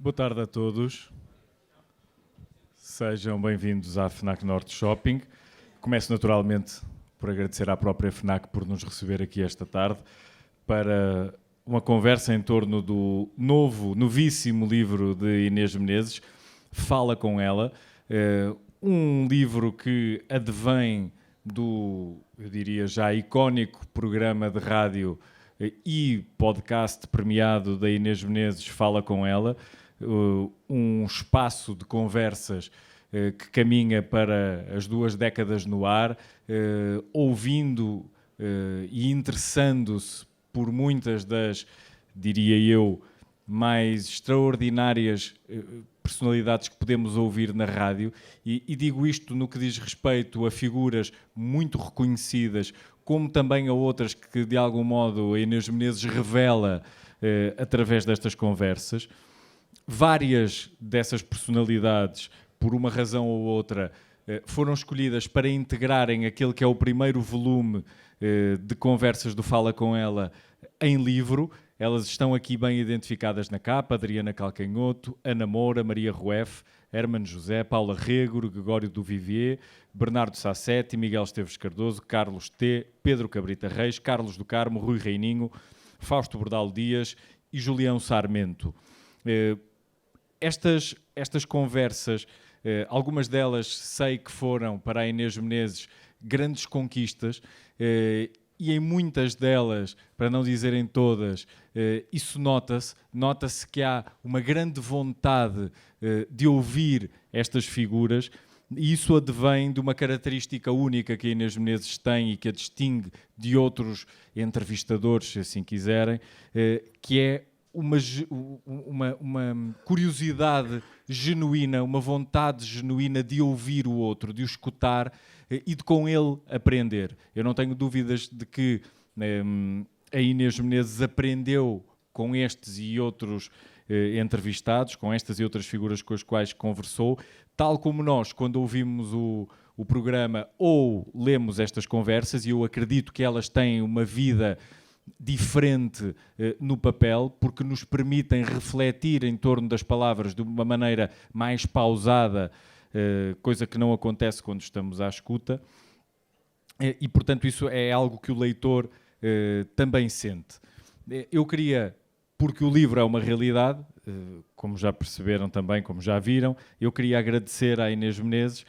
Boa tarde a todos. Sejam bem-vindos à FNAC Norte Shopping. Começo naturalmente por agradecer à própria FNAC por nos receber aqui esta tarde para uma conversa em torno do novíssimo livro de Inês Menezes, Fala com Ela, um livro que advém do, eu diria já, icónico programa de rádio e podcast premiado da Inês Menezes, Fala com Ela, um espaço de conversas que caminha para as 2 décadas no ar, ouvindo e interessando-se por muitas das, diria eu, mais extraordinárias personalidades que podemos ouvir na rádio, e digo isto no que diz respeito a figuras muito reconhecidas, como também a outras que de algum modo a Inês Menezes revela através destas conversas. Várias dessas personalidades, por uma razão ou outra, foram escolhidas para integrarem aquele que é o primeiro volume de conversas do Fala com Ela em livro. Elas estão aqui bem identificadas na capa: Adriana Calcanhoto, Ana Moura, Maria Rueff, Hermano José, Paula Rego, Gregório do Vivier, Bernardo Sassetti, Miguel Esteves Cardoso, Carlos T, Pedro Cabrita Reis, Carlos do Carmo, Rui Reininho, Fausto Bordalo Dias e Julião Sarmento. Estas conversas, algumas delas sei que foram para a Inês Menezes grandes conquistas, e em muitas delas, para não dizer em todas, isso nota-se que há uma grande vontade de ouvir estas figuras, e isso advém de uma característica única que a Inês Menezes tem e que a distingue de outros entrevistadores, se assim quiserem, que é uma curiosidade genuína, uma vontade genuína de ouvir o outro, de o escutar e de com ele aprender. Eu não tenho dúvidas de que a Inês Menezes aprendeu com estes e outros entrevistados, com estas e outras figuras com as quais conversou, tal como nós, quando ouvimos o programa ou lemos estas conversas, e eu acredito que elas têm uma vida diferente no papel, porque nos permitem refletir em torno das palavras de uma maneira mais pausada, coisa que não acontece quando estamos à escuta, e portanto isso é algo que o leitor também sente. Eu queria, porque o livro é uma realidade, como já perceberam também, como já viram, eu queria agradecer à Inês Menezes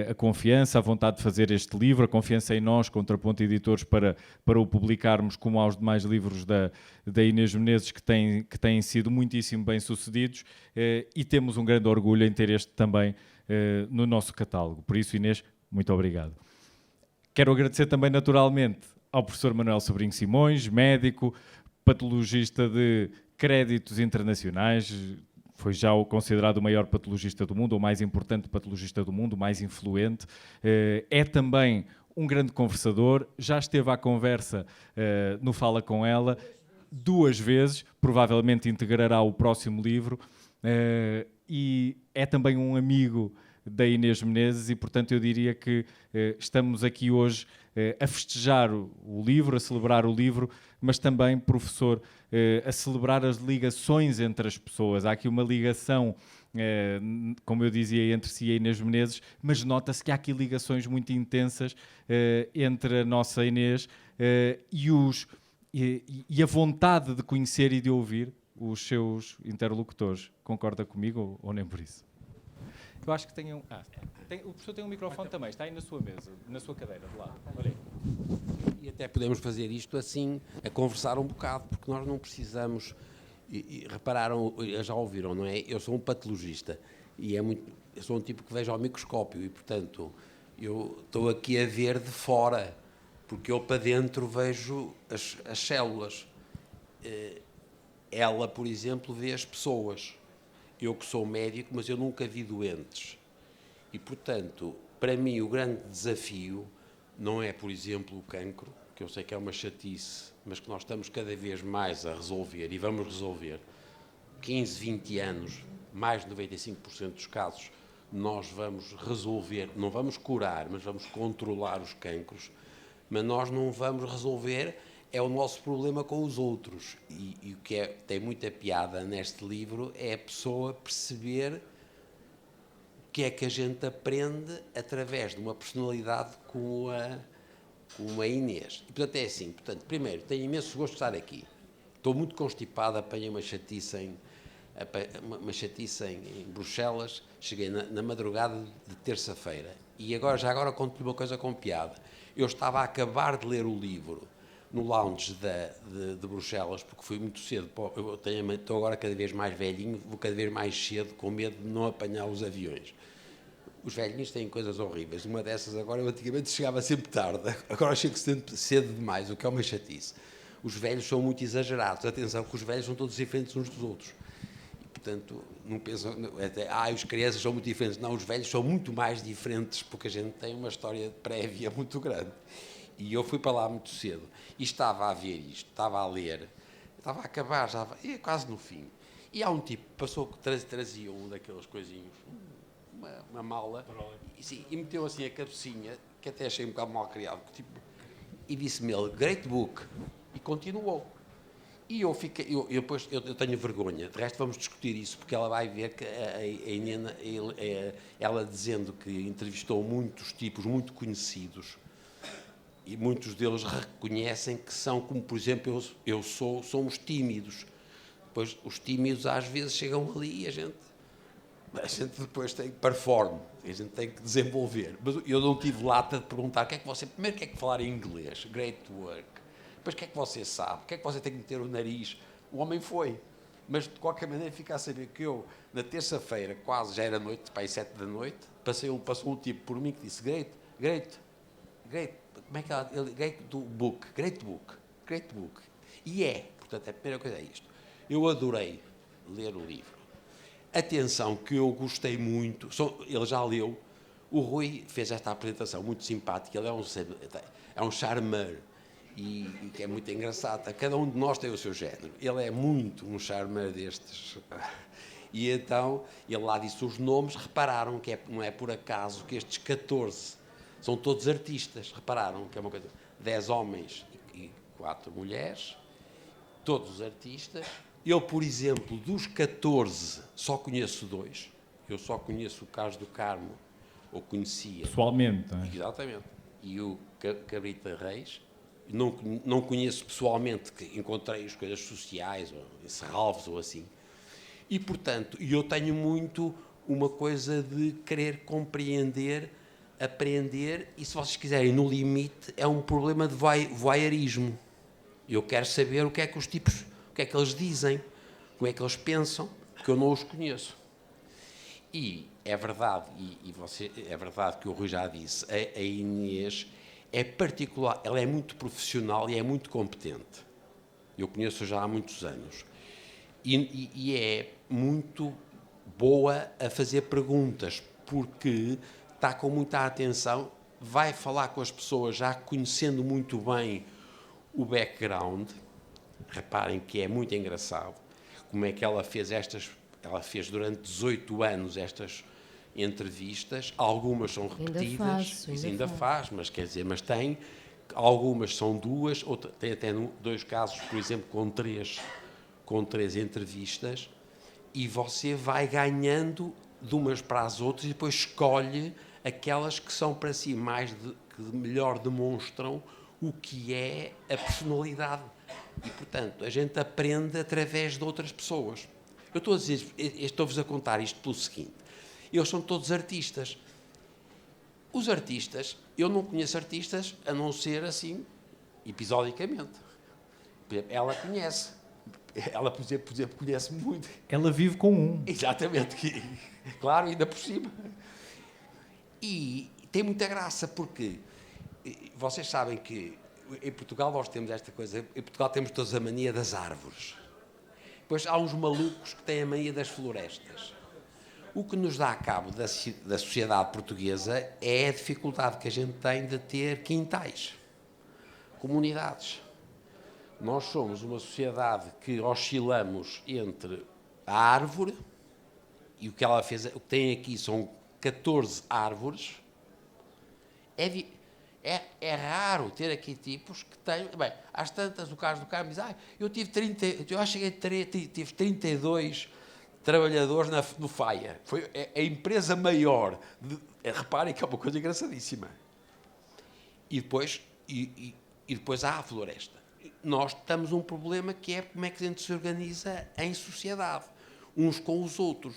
a confiança, a vontade de fazer este livro, a confiança em nós, Contraponto Editores, para o publicarmos, como aos demais livros da Inês Menezes, que têm sido muitíssimo bem-sucedidos, e temos um grande orgulho em ter este também no nosso catálogo. Por isso, Inês, muito obrigado. Quero agradecer também, naturalmente, ao professor Manuel Sobrinho Simões, médico, patologista de créditos internacionais, foi já considerado o maior patologista do mundo, ou o mais importante patologista do mundo, o mais influente. É também um grande conversador, já esteve à conversa no Fala com Ela 2 vezes, provavelmente integrará o próximo livro, e é também um amigo da Inês Menezes, e portanto eu diria que estamos aqui hoje a festejar o livro, a celebrar o livro, mas também, professor, a celebrar as ligações entre as pessoas. Há aqui uma ligação, como eu dizia, entre si e a Inês Menezes, mas nota-se que há aqui ligações muito intensas entre a nossa Inês e a vontade de conhecer e de ouvir os seus interlocutores. Concorda comigo ou nem por isso? Eu acho que tem o professor tem um microfone também, está aí na sua mesa, na sua cadeira, de lado. Olha aí. E até podemos fazer isto assim, a conversar um bocado, porque nós não precisamos... E repararam, já ouviram, não é? Eu sou um patologista e eu sou um tipo que vejo ao microscópio e, portanto, eu estou aqui a ver de fora, porque eu para dentro vejo as células. Ela, por exemplo, vê as pessoas. Eu que sou médico, mas eu nunca vi doentes. E, portanto, para mim o grande desafio não é, por exemplo, o cancro, que eu sei que é uma chatice, mas que nós estamos cada vez mais a resolver, e vamos resolver. 15, 20 anos, mais de 95% dos casos, nós vamos resolver, não vamos curar, mas vamos controlar os cancros, mas nós não vamos resolver é o nosso problema com os outros. E o que tem muita piada neste livro é a pessoa perceber o que é que a gente aprende através de uma personalidade como a Inês. E, portanto, é assim. Portanto, primeiro, tenho imenso gosto de estar aqui. Estou muito constipado, apanhei uma chatice em Bruxelas, cheguei na madrugada de terça-feira. E já agora conto-lhe uma coisa com piada. Eu estava a acabar de ler o livro no lounge de Bruxelas, porque fui muito cedo. Estou agora cada vez mais velhinho, vou cada vez mais cedo, com medo de não apanhar os aviões. Os velhinhos têm coisas horríveis. Uma dessas agora, eu antigamente chegava sempre tarde, agora chego sempre cedo demais, o que é uma chatice. Os velhos são muito exagerados. Atenção que os velhos são todos diferentes uns dos outros. E, portanto, não pensam... os crianças são muito diferentes. Não, os velhos são muito mais diferentes, porque a gente tem uma história prévia muito grande. E eu fui para lá muito cedo. E estava a ver isto, estava a ler, estava a acabar, já quase no fim. E há um tipo que passou, que trazia um daqueles coisinhos, uma mala, e meteu assim a cabecinha, que até achei um bocado mal criado, tipo, e disse-me ele, great book, e continuou. E eu tenho vergonha, de resto vamos discutir isso, porque ela vai ver que a Inês, ela dizendo que entrevistou muitos tipos muito conhecidos, e muitos deles reconhecem que são, como por exemplo somos tímidos. Pois os tímidos às vezes chegam ali e a gente depois tem que perform, a gente tem que desenvolver. Mas eu não tive lata de perguntar primeiro o que é que falar em inglês, great work, depois o que é que você sabe, o que é que você tem que meter o nariz. O homem foi, mas de qualquer maneira fica a saber que eu, na terça-feira, quase já era noite, para aí 7 da noite, passou um tipo por mim que disse great, como é que ela, great book. E portanto, a primeira coisa é isto. Eu adorei ler o livro. Atenção, que eu gostei muito. Ele já leu. O Rui fez esta apresentação muito simpática. Ele é um charmeur e que é muito engraçado. Cada um de nós tem o seu género. Ele é muito um charmeur destes. E então, ele lá disse os nomes. Repararam que não é por acaso que estes 14 são todos artistas. Repararam que é uma coisa. 10 homens e 4 mulheres. Todos os artistas. Eu, por exemplo, dos 14, só conheço 2. Eu só conheço o Carlos do Carmo, ou conhecia. Pessoalmente, não é? Exatamente. E o Cabrita Reis. Não conheço pessoalmente, que encontrei as coisas sociais, ou em Serralves, ou assim. E, portanto, eu tenho muito uma coisa de querer compreender, aprender, e se vocês quiserem, no limite, é um problema de voyeurismo. Eu quero saber o que é que os tipos, o que é que eles dizem, como é que eles pensam, porque eu não os conheço. E é verdade, é verdade que o Rui já disse, a Inês é particular, ela é muito profissional e é muito competente. Eu conheço já há muitos anos. E é muito boa a fazer perguntas, porque está com muita atenção, vai falar com as pessoas já conhecendo muito bem o background. Reparem que é muito engraçado como é que ela fez durante 18 anos estas entrevistas, algumas são repetidas, ainda faz, mas quer dizer, algumas são 2, tem até 2 casos, por exemplo, com 3 entrevistas, e você vai ganhando de umas para as outras e depois escolhe aquelas que são para si que melhor demonstram o que é a personalidade. E, portanto, a gente aprende através de outras pessoas. Eu estou-vos a contar isto pelo seguinte. Eles são todos artistas. Os artistas, eu não conheço artistas a não ser assim, episodicamente. Ela conhece. Ela, por exemplo, conhece muito. Ela vive com um. Exatamente. Claro, ainda por cima. E tem muita graça, porque vocês sabem que em Portugal nós temos esta coisa, em Portugal temos todos a mania das árvores. Depois há uns malucos que têm a mania das florestas. O que nos dá a cabo da sociedade portuguesa é a dificuldade que a gente tem de ter quintais, comunidades. Nós somos uma sociedade que oscilamos entre a árvore, e o que ela fez, o que tem aqui são 14 árvores. É raro ter aqui tipos que têm... Bem, às tantas, o Carlos do Carmo diz, eu tive 30... Eu acho que tive 32 trabalhadores no FAIA. Foi a empresa maior. Reparem que é uma coisa engraçadíssima. E depois há a floresta. Nós temos um problema que é como é que a gente se organiza em sociedade, uns com os outros.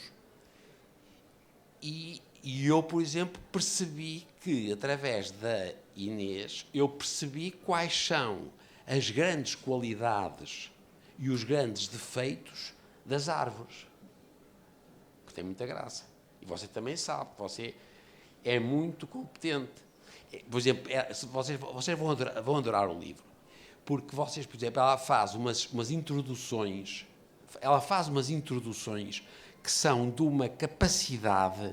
E eu, por exemplo, percebi que, através da Inês, eu percebi quais são as grandes qualidades e os grandes defeitos das árvores. Que tem muita graça. E você também sabe, você é muito competente. Por exemplo, vocês vão adorar o livro. Porque vocês, por exemplo, ela faz umas introduções, que são de uma capacidade,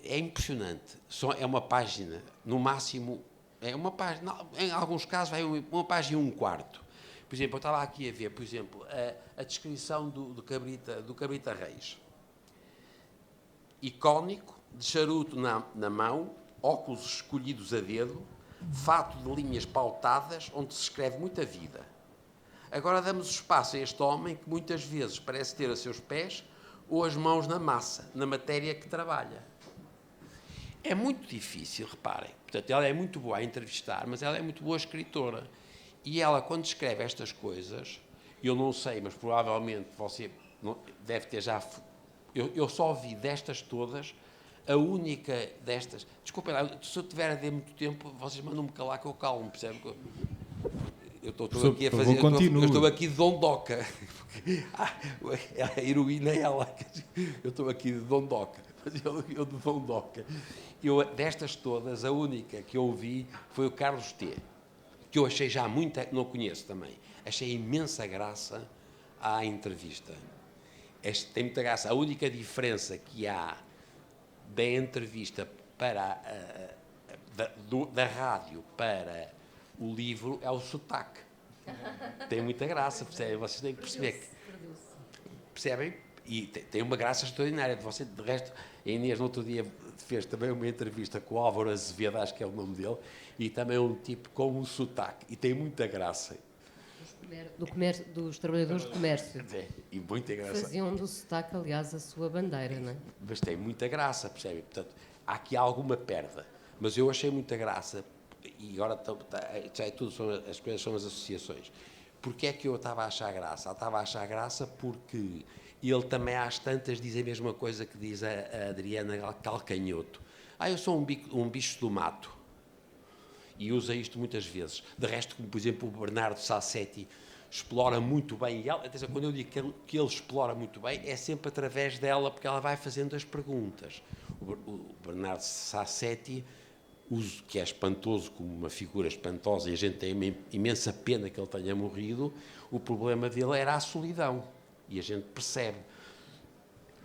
é impressionante. É uma página, no máximo, é uma página, em alguns casos vai uma página e um quarto. Por exemplo, eu estava aqui a ver, por exemplo, a descrição do Cabrita Reis. Icónico, de charuto na mão, óculos escolhidos a dedo, fato de linhas pautadas, onde se escreve muita vida. Agora damos espaço a este homem que muitas vezes parece ter a seus pés ou as mãos na massa, na matéria que trabalha. É muito difícil, reparem. Portanto, ela é muito boa a entrevistar, mas ela é muito boa escritora. E ela, quando escreve estas coisas, eu não sei, mas provavelmente você deve ter já... Eu só vi destas todas... A única destas... Desculpem lá, se eu tiver a ver muito tempo, vocês mandam-me calar que eu calmo, percebe? Eu estou aqui a fazer... Eu estou aqui de dondoca. A heroína é ela. Eu estou aqui de dondoca. Eu de dondoca. Destas todas, a única que eu vi foi o Carlos T. Que eu achei já muito... Não conheço também. Achei imensa graça à entrevista. Tem muita graça. A única diferença que há da entrevista para da rádio para o livro é o sotaque. Tem muita graça, percebem? Vocês têm que perceber. Percebem? E tem uma graça extraordinária. De resto, a Inês, no outro dia, fez também uma entrevista com o Álvaro Azevedo, acho que é o nome dele, e também é um tipo com um sotaque. E tem muita graça. Dos trabalhadores de comércio. E muita graça. Faziam do sotaque, aliás, a sua bandeira, não é? Mas tem muita graça, percebe? Portanto, há aqui alguma perda. Mas eu achei muita graça, e agora já é tudo, as coisas são as associações. Porquê é que eu estava a achar graça? Eu estava a achar graça porque ele também, às tantas, diz a mesma coisa que diz a Adriana Calcanhoto. Eu sou um bicho do mato. E usa isto muitas vezes. De resto, como, por exemplo, o Bernardo Sassetti explora muito bem. E atenção, quando eu digo que ele explora muito bem, é sempre através dela, porque ela vai fazendo as perguntas. O Bernardo Sassetti, que é espantoso, como uma figura espantosa, e a gente tem uma imensa pena que ele tenha morrido, o problema dele era a solidão. E a gente percebe.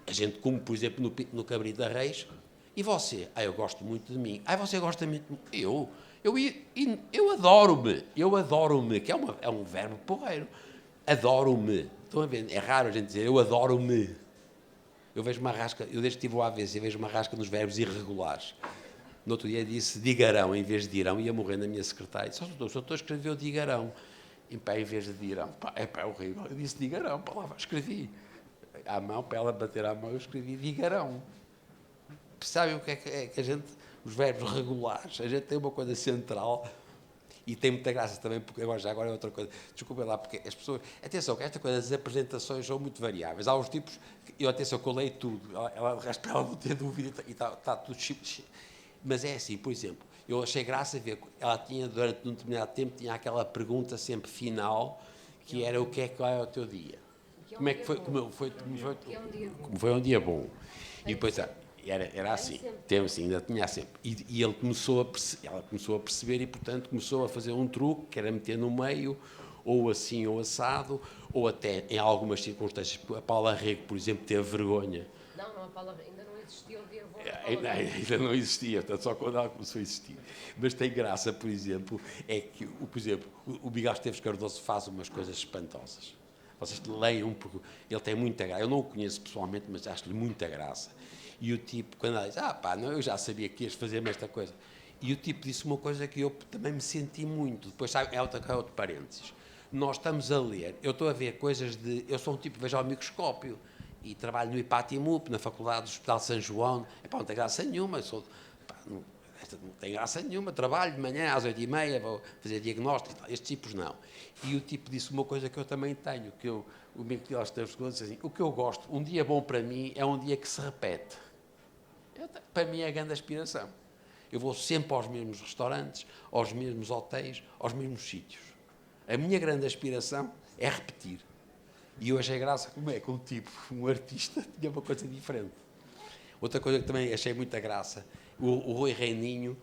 A gente, como, por exemplo, no Cabrita Reis, e você? Eu gosto muito de mim. Você gosta muito de mim? Eu adoro-me, que é um verbo porreiro. Adoro-me. Estão a ver? É raro a gente dizer, eu adoro-me. Eu vejo uma rasca, eu desde que tive o AVC, vejo uma rasca nos verbos irregulares. No outro dia disse digarão em vez de dirão, ia morrer na minha secretária. Só estou a escrever o digarão. Em vez de dirão. É horrível. Eu disse digarão, palavra, escrevi. À mão, para ela bater à mão, eu escrevi digarão. Sabem o que é que a gente... Os verbos regulares, a gente tem uma coisa central e tem muita graça também, porque agora é outra coisa. Desculpem lá, porque as pessoas... Atenção, que esta coisa das apresentações são muito variáveis. Há uns tipos... Atenção, que eu leio tudo. De resto, ela não tem dúvida e está tudo... Mas é assim, por exemplo, eu achei graça ver que ela tinha, durante um determinado tempo, tinha aquela pergunta sempre final, que era o que é o teu dia? Como é que foi? Como foi um dia bom? E depois... Era assim, ainda tinha sempre. E ela começou a perceber e, portanto, começou a fazer um truque, que era meter no meio, ou assim ou assado, ou até, em algumas circunstâncias, a Paula Rego, por exemplo, teve vergonha. Não, a Paula ainda não existia o dia bom. Ainda não existia, portanto, só quando ela começou a existir. Mas tem graça, por exemplo, é que, por exemplo, o Miguel Esteves Cardoso faz umas coisas espantosas. Vocês leiam, porque ele tem muita graça. Eu não o conheço pessoalmente, mas acho-lhe muita graça. E o tipo, quando ela diz, não, eu já sabia que ias fazer-me esta coisa. E o tipo disse uma coisa que eu também me senti muito. Depois, sabe, é outro parênteses. Nós estamos a ler, eu estou a ver coisas de... Eu sou um tipo que vejo ao microscópio e trabalho no IPATIMUP, na Faculdade do Hospital de São João. Epá, não tem graça nenhuma, não tem graça nenhuma, trabalho de manhã às 8h30, vou fazer diagnóstico, estes tipos não. E o tipo disse uma coisa que eu também tenho, o Miguel Esteves disse assim, o que eu gosto, um dia bom para mim é um dia que se repete. Para mim é a grande aspiração. Eu vou sempre aos mesmos restaurantes, aos mesmos hotéis, aos mesmos sítios. A minha grande aspiração é repetir. E eu achei graça como é que um tipo, um artista, tinha uma coisa diferente. Outra coisa que também achei muita graça, o Rui Reininho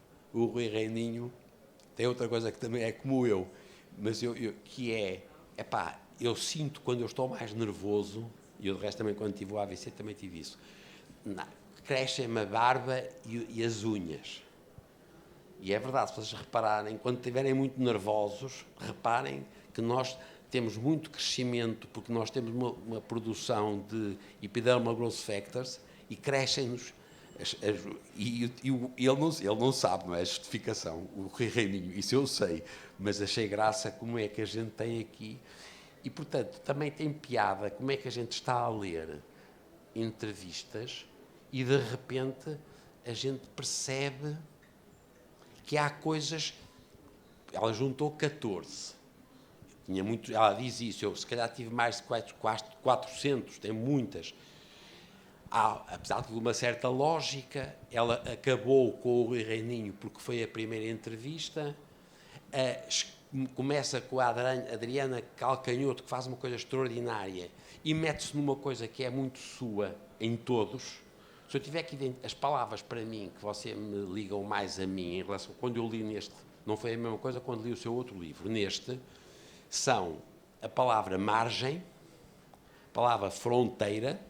tem outra coisa que também é como eu, mas que é, eu sinto quando eu estou mais nervoso, e eu de resto também quando tive o AVC também tive isso, crescem-me a barba e as unhas. E é verdade, se vocês repararem, quando estiverem muito nervosos, reparem que nós temos muito crescimento, porque nós temos uma produção de epidermal growth factors e crescem-nos. E ele não sabe, não é a justificação, o Rui Reininho, isso eu sei, mas achei graça como é que a gente tem aqui. E, portanto, também tem piada como é que a gente está a ler entrevistas e, de repente, a gente percebe que há coisas... Ela juntou 14. Ela diz isso, eu se calhar tive mais de 400, tem muitas. Apesar de uma certa lógica, ela acabou com o Rui Reininho porque foi a primeira entrevista. Começa com a Adriana Calcanhoto, que faz uma coisa extraordinária, e mete-se numa coisa que é muito sua, em todos. Se eu tiver que as palavras para mim, que você me ligam mais a mim, em relação, quando eu li neste, não foi a mesma coisa quando li o seu outro livro, neste, são a palavra margem, a palavra fronteira,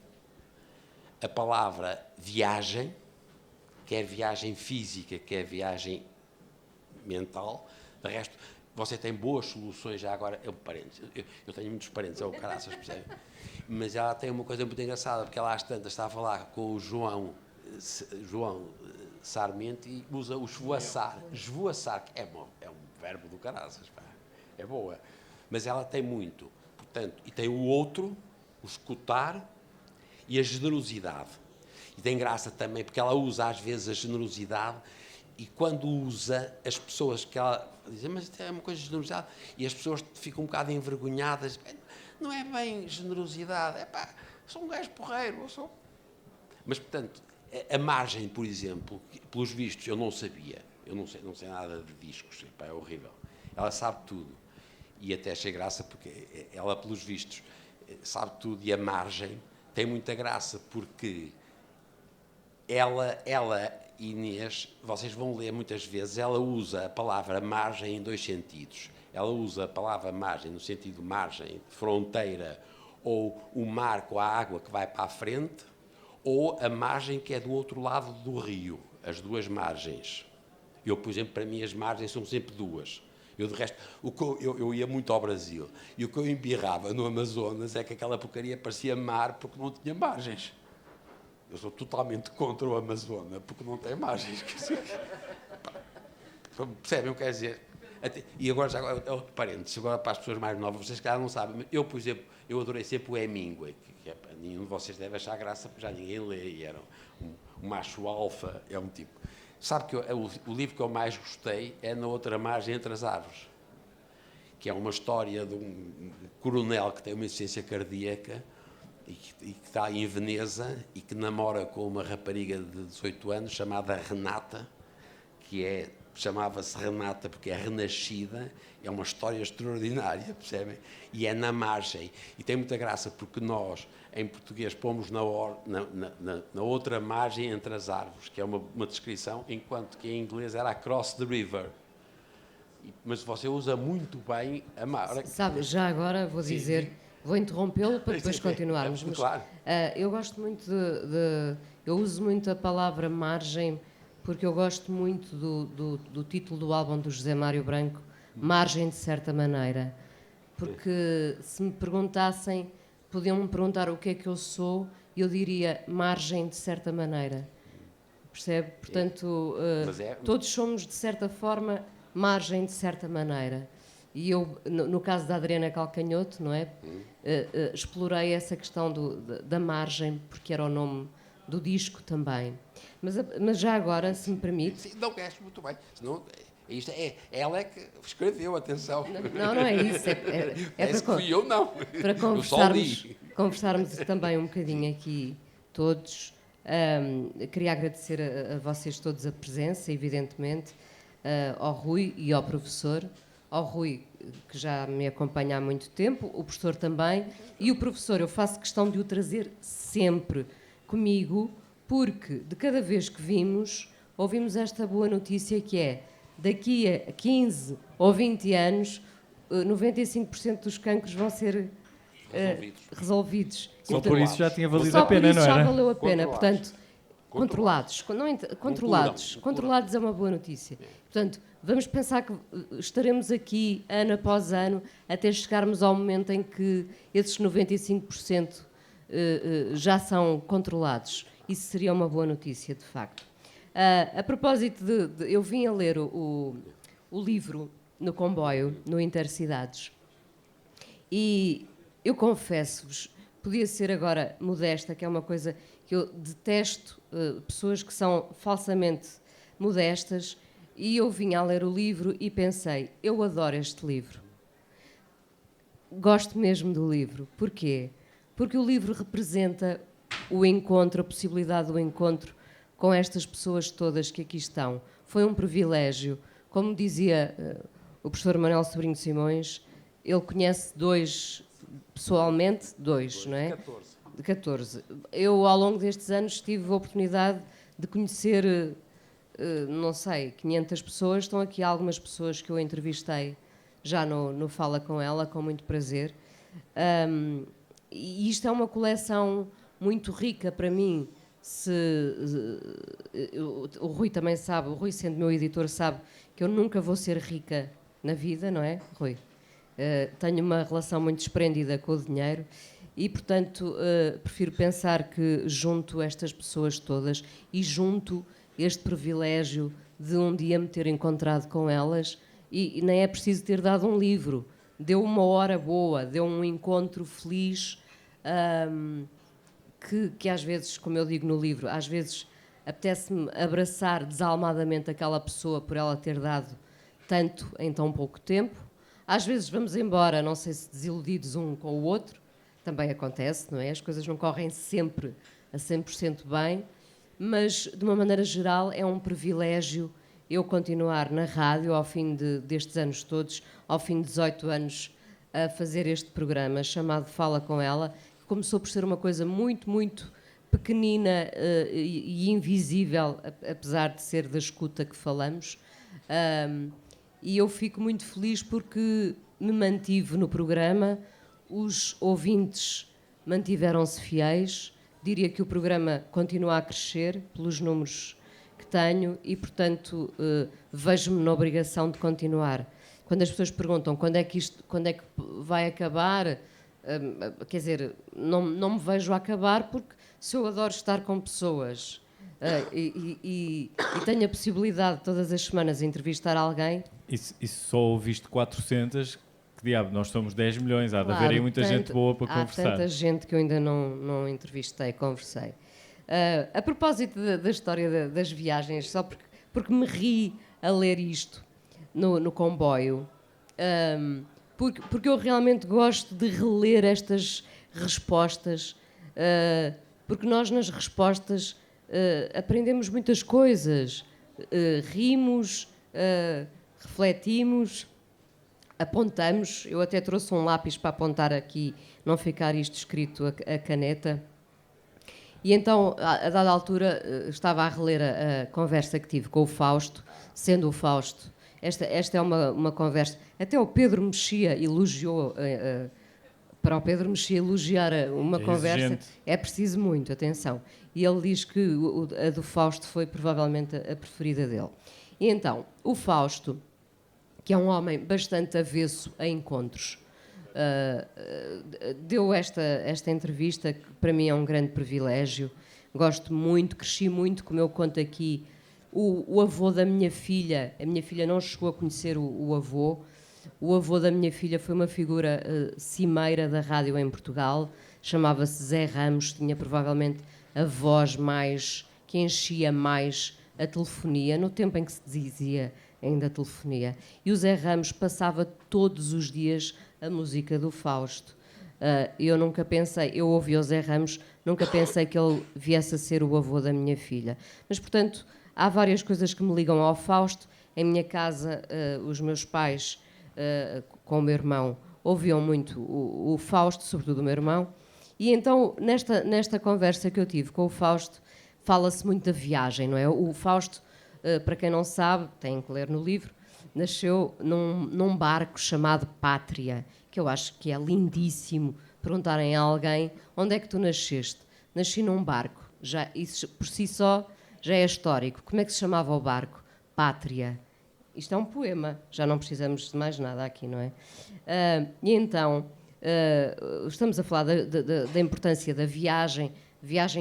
a palavra viagem, quer viagem física, quer viagem mental. De resto, você tem boas soluções, já agora, é um parênteses, eu tenho muitos parênteses, é o caraças, percebe? Mas ela tem uma coisa muito engraçada, porque ela às tantas está a falar com o João Sarmento e usa o esvoaçar. Esvoaçar, que é um verbo do caraças, pá, é boa. Mas ela tem muito, portanto, e tem o outro, o escutar e a generosidade. E tem graça também, porque ela usa às vezes a generosidade e quando usa, as pessoas que ela dizem, mas isto é uma coisa de generosidade, e as pessoas ficam um bocado envergonhadas. Não é bem generosidade, sou um gajo porreiro, eu sou... Mas, portanto, a margem, por exemplo, pelos vistos, eu não sabia, eu não sei nada de discos, é horrível. Ela sabe tudo, e até achei graça, porque ela, pelos vistos, sabe tudo, e a margem tem muita graça, porque ela, Inês, vocês vão ler muitas vezes, ela usa a palavra margem em dois sentidos. Ela usa a palavra margem no sentido margem, fronteira, ou o mar com a água que vai para a frente, ou a margem que é do outro lado do rio, as duas margens. Eu, por exemplo, para mim as margens são sempre duas. Eu, de resto, eu ia muito ao Brasil, e o que eu embirrava no Amazonas é que aquela porcaria parecia mar porque não tinha margens. Eu sou totalmente contra o Amazonas porque não tem margens. Percebem o que quer dizer? E agora, é outro parênteses, agora para as pessoas mais novas, vocês que não sabem, eu, por exemplo, eu adorei sempre o Hemingway, que nenhum de vocês deve achar graça, porque já ninguém lê, e era um macho alfa, é um tipo. Sabe que o livro que eu mais gostei é Na Outra Margem Entre as Árvores, que é uma história de um coronel que tem uma insuficiência cardíaca e que está em Veneza e que namora com uma rapariga de 18 anos chamada Renata, que chamava-se Renata porque é renascida, é uma história extraordinária, percebem? E é na margem. E tem muita graça porque nós, em português, pomos na outra margem entre as árvores, que é uma descrição, enquanto que em inglês era across the river. Mas você usa muito bem a margem. Sabe, já agora vou dizer, vou interrompê-lo para depois continuarmos. Mas, claro. Eu gosto muito eu uso muito a palavra margem porque eu gosto muito do título do álbum do José Mário Branco, Margem de Certa Maneira. Porque se me perguntassem, podiam-me perguntar o que é que eu sou, eu diria margem de certa maneira. percebe? Portanto, Mas todos somos, de certa forma, margem de certa maneira. E eu, no caso da Adriana Calcanhoto, não é? Explorei essa questão da margem, porque era o nome do disco também. Mas já agora, se me permite... Sim, não, acho muito bem. Senão, isto ela é que escreveu, atenção. Não é isso. É Parece que fui eu, não. para Eu só li. conversarmos também um bocadinho aqui todos. Queria agradecer a vocês todos a presença, evidentemente, ao Rui e ao professor. Ao Rui, que já me acompanha há muito tempo, o professor também, e o professor eu faço questão de o trazer sempre comigo, porque de cada vez que vimos, ouvimos esta boa notícia que é, daqui a 15 ou 20 anos, 95% dos cancros vão ser resolvidos. Só por isso já tinha valido Só a pena, por isso não já era? valeu a pena. Controlados. Portanto, controlados é uma boa notícia. Portanto, vamos pensar que estaremos aqui ano após ano até chegarmos ao momento em que esses 95% já são controlados. Isso seria uma boa notícia, de facto. A propósito eu vim a ler o livro no comboio, no Intercidades, e eu confesso-vos, podia ser agora modesta, que é uma coisa que eu detesto, pessoas que são falsamente modestas, e eu vim a ler o livro e pensei, eu adoro este livro. Gosto mesmo do livro. Porquê? Porque o livro representa o encontro, a possibilidade do encontro com estas pessoas todas que aqui estão. Foi um privilégio. Como dizia o professor Manuel Sobrinho Simões, ele conhece pessoalmente, não é? 14. Eu, ao longo destes anos, tive a oportunidade de conhecer, não sei, 500 pessoas. Estão aqui algumas pessoas que eu entrevistei já no Fala Com Ela, com muito prazer. E isto é uma coleção muito rica para mim. O Rui também sabe, o Rui, sendo meu editor, sabe que eu nunca vou ser rica na vida, não é, Rui? Tenho uma relação muito desprendida com o dinheiro e, portanto, prefiro pensar que junto estas pessoas todas e junto este privilégio de um dia me ter encontrado com elas, e nem é preciso ter dado um livro, deu uma hora boa, deu um encontro feliz, que às vezes, como eu digo no livro, às vezes apetece-me abraçar desalmadamente aquela pessoa por ela ter dado tanto em tão pouco tempo. Às vezes vamos embora, não sei se desiludidos um com o outro, também acontece, não é? As coisas não correm sempre a 100% bem, mas, de uma maneira geral, é um privilégio eu continuar na rádio ao fim destes anos todos, ao fim de 18 anos, a fazer este programa chamado Fala Com Ela, que começou por ser uma coisa muito, muito pequenina e invisível, apesar de ser da escuta que falamos. E eu fico muito feliz porque me mantive no programa, os ouvintes mantiveram-se fiéis, diria que o programa continua a crescer pelos números que tenho e, portanto, vejo-me na obrigação de continuar. Quando as pessoas perguntam quando é que vai acabar, quer dizer, não me vejo a acabar, porque se eu adoro estar com pessoas e tenho a possibilidade de todas as semanas entrevistar alguém... E só ouviste 400, que diabo, nós somos 10 milhões, há de Claro, haver aí muita gente boa para conversar. Há tanta gente que eu ainda não entrevistei, conversei. A propósito da história das viagens, só porque me ri a ler isto no comboio, porque eu realmente gosto de reler estas respostas, porque nós nas respostas aprendemos muitas coisas, rimos, refletimos, apontamos. Eu até trouxe um lápis para apontar aqui, não ficar isto escrito a caneta. E então, a dada altura, estava a reler a conversa que tive com o Fausto, sendo o Fausto. Esta é uma conversa. Até o Pedro Mexia elogiou. Para o Pedro Mexia elogiar uma conversa exigente. É preciso muito, atenção. E ele diz que a do Fausto foi provavelmente a preferida dele. E então, o Fausto, que é um homem bastante avesso a encontros, deu esta entrevista, que para mim é um grande privilégio, gosto muito, cresci muito, como eu conto aqui, o avô da minha filha. A minha filha não chegou a conhecer o avô. O avô da minha filha foi uma figura cimeira da rádio em Portugal, chamava-se Zé Ramos, tinha provavelmente a voz que enchia mais a telefonia, no tempo em que se dizia ainda telefonia. E o Zé Ramos passava todos os dias a música do Fausto. Eu ouvi o Zé Ramos, nunca pensei que ele viesse a ser o avô da minha filha. Mas, portanto, há várias coisas que me ligam ao Fausto. Em minha casa, os meus pais, com o meu irmão, ouviam muito o Fausto, sobretudo o meu irmão. E então, nesta conversa que eu tive com o Fausto, fala-se muito da viagem, não é? O Fausto, para quem não sabe, tem que ler no livro, nasceu num barco chamado Pátria, que eu acho que é lindíssimo perguntarem a alguém: onde é que tu nasceste? Nasci num barco. Isso por si só já é histórico. Como é que se chamava o barco? Pátria. Isto é um poema, já não precisamos de mais nada aqui, não é? E então, estamos a falar da importância da viagem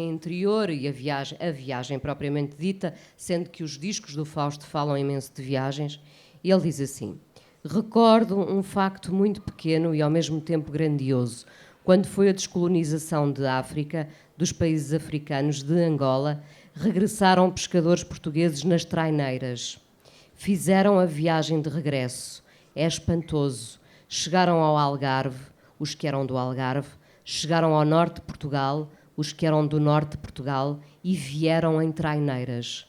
interior e a viagem propriamente dita, sendo que os discos do Fausto falam imenso de viagens. E ele diz assim: recordo um facto muito pequeno e ao mesmo tempo grandioso. Quando foi a descolonização de África, dos países africanos de Angola, regressaram pescadores portugueses nas traineiras. Fizeram a viagem de regresso. É espantoso. Chegaram ao Algarve, os que eram do Algarve, chegaram ao norte de Portugal, os que eram do norte de Portugal, e vieram em traineiras.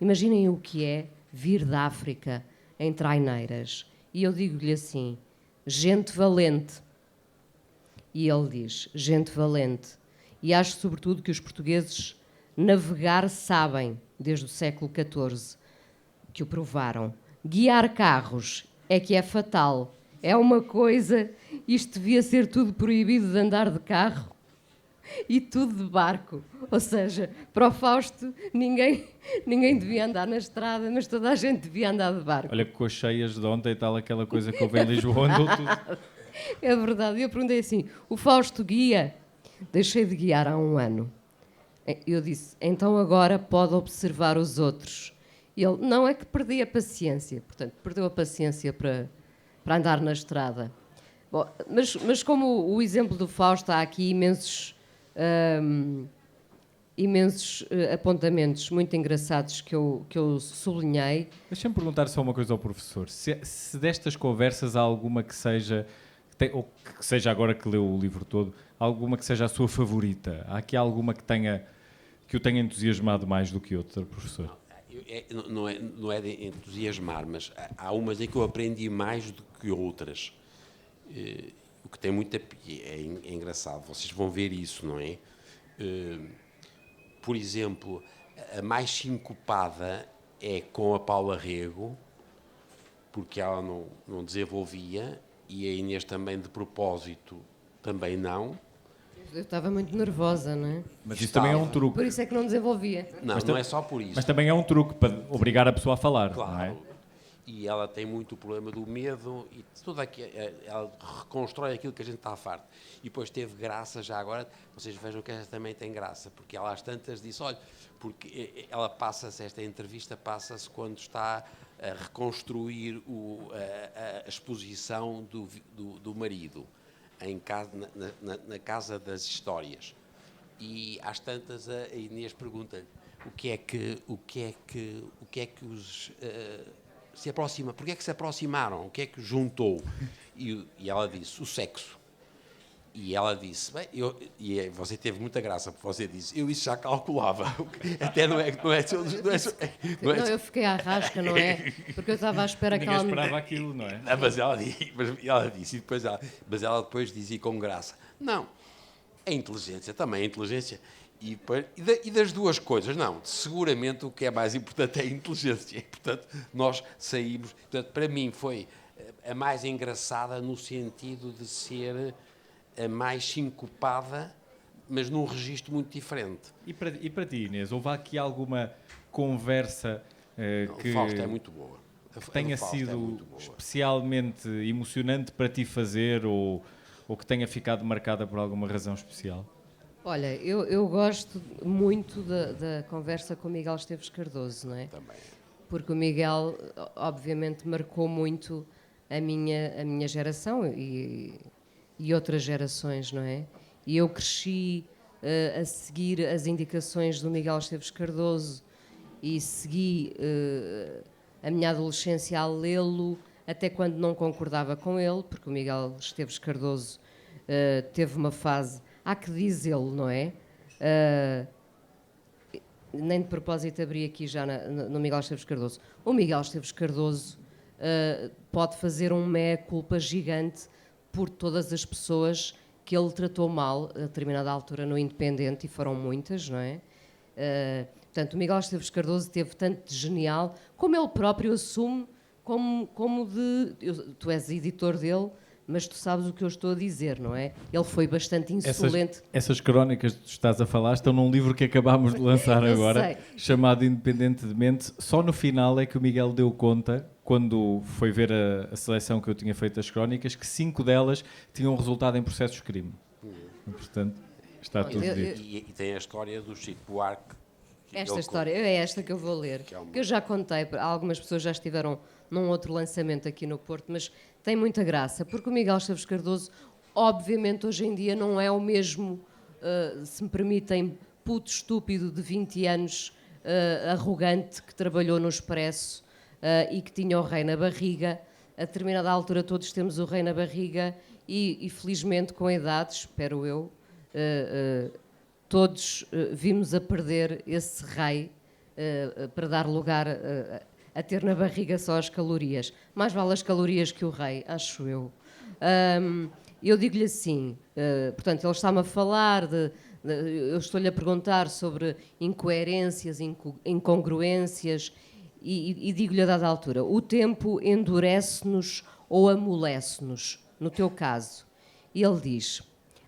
Imaginem o que é vir da África em traineiras. E eu digo-lhe assim: gente valente. E ele diz: gente valente. E acho sobretudo que os portugueses navegar sabem, desde o século XIV, que o provaram. Guiar carros é que é fatal. É uma coisa, isto devia ser tudo proibido de andar de carro e tudo de barco. Ou seja, para o Fausto, ninguém devia andar na estrada, mas toda a gente devia andar de barco. Olha que com as cheias de ontem e tal, aquela coisa que houve em Lisboa andou tudo. É verdade. Eu perguntei assim: o Fausto guia? Deixei de guiar há 1 ano. Eu disse: então agora pode observar os outros. E ele: não, é que perdi a paciência. Portanto, perdeu a paciência para andar na estrada. Bom, mas como o exemplo do Fausto, há aqui imensos apontamentos muito engraçados que eu sublinhei. Deixa-me perguntar só uma coisa ao professor. Se destas conversas há alguma que seja, ou que seja agora que leu o livro todo, alguma que seja a sua favorita? Há aqui alguma que o tenha entusiasmado mais do que outra, professor? Não é de entusiasmar, mas há umas em que eu aprendi mais do que outras. O que tem muita... É engraçado, vocês vão ver isso, não é? Por exemplo, a mais sincopada é com a Paula Rego, porque ela não desenvolvia, e a Inês também, de propósito, também não. Eu estava muito nervosa, não é? Mas isso também é um truque. Por isso é que não desenvolvia. Não é só por isso. Mas também é um truque para obrigar a pessoa a falar, claro. não é? E ela tem muito o problema do medo e tudo aqui, ela reconstrói aquilo que a gente está farto. E depois teve graça, já agora, vocês vejam que esta também tem graça, porque ela às tantas disse: olha, porque ela esta entrevista passa-se quando está a reconstruir a exposição do marido na Casa das Histórias. E às tantas a Inês pergunta-lhe o que é que os se aproxima, porque é que se aproximaram, o que é que os juntou? E ela disse: o sexo. E ela disse, bem, você teve muita graça, porque você disse: eu isso já calculava. Até não é. Não, eu fiquei à rasca, não é? Porque eu estava à espera que ela me... esperava aquilo, não é? Mas ela disse, mas ela depois dizia com graça: não, a inteligência, também a inteligência. E das duas coisas, não, seguramente o que é mais importante é a inteligência. E, portanto, nós saímos. Portanto, para mim foi a mais engraçada no sentido de ser a mais sincopada, mas num registro muito diferente. E para ti, Inês, houve aqui alguma conversa que... O Fausto é muito boa. Que tenha sido especialmente emocionante para ti fazer ou que tenha ficado marcada por alguma razão especial? Olha, eu gosto muito da conversa com o Miguel Esteves Cardoso, não é? Também. Porque o Miguel, obviamente, marcou muito a minha geração e outras gerações, não é? E eu cresci a seguir as indicações do Miguel Esteves Cardoso e segui a minha adolescência a lê-lo, até quando não concordava com ele, porque o Miguel Esteves Cardoso teve uma fase, há que dizê-lo, não é? Nem de propósito abri aqui já no Miguel Esteves Cardoso. O Miguel Esteves Cardoso pode fazer um mea-culpa gigante por todas as pessoas que ele tratou mal a determinada altura no Independente, e foram muitas, não é? Portanto, o Miguel Esteves Cardoso teve tanto de genial, como ele próprio assume, tu és editor dele, mas tu sabes o que eu estou a dizer, não é? Ele foi bastante insolente. Essas crónicas que tu estás a falar estão num livro que acabámos de lançar agora, chamado Independentemente. Só no final é que o Miguel deu conta, quando foi ver a seleção que eu tinha feito das crónicas, que 5 delas tinham resultado em processos de crime. E, portanto, está tudo dito. E tem a história do Chico Buarque. Esta história, é esta que eu vou ler. Que eu já contei, algumas pessoas já estiveram num outro lançamento aqui no Porto, mas tem muita graça, porque o Miguel Esteves Cardoso, obviamente, hoje em dia não é o mesmo, se me permitem, puto estúpido de 20 anos, arrogante, que trabalhou no Expresso e que tinha o rei na barriga. A determinada altura todos temos o rei na barriga e felizmente, com a idade, espero eu, todos vimos a perder esse rei para dar lugar a ter na barriga só as calorias. Mais vale as calorias que o rei, acho eu. Eu digo-lhe assim, portanto, ele está-me a falar eu estou-lhe a perguntar sobre incoerências, incongruências, e digo-lhe a dada altura, o tempo endurece-nos ou amolece-nos, no teu caso. E ele diz,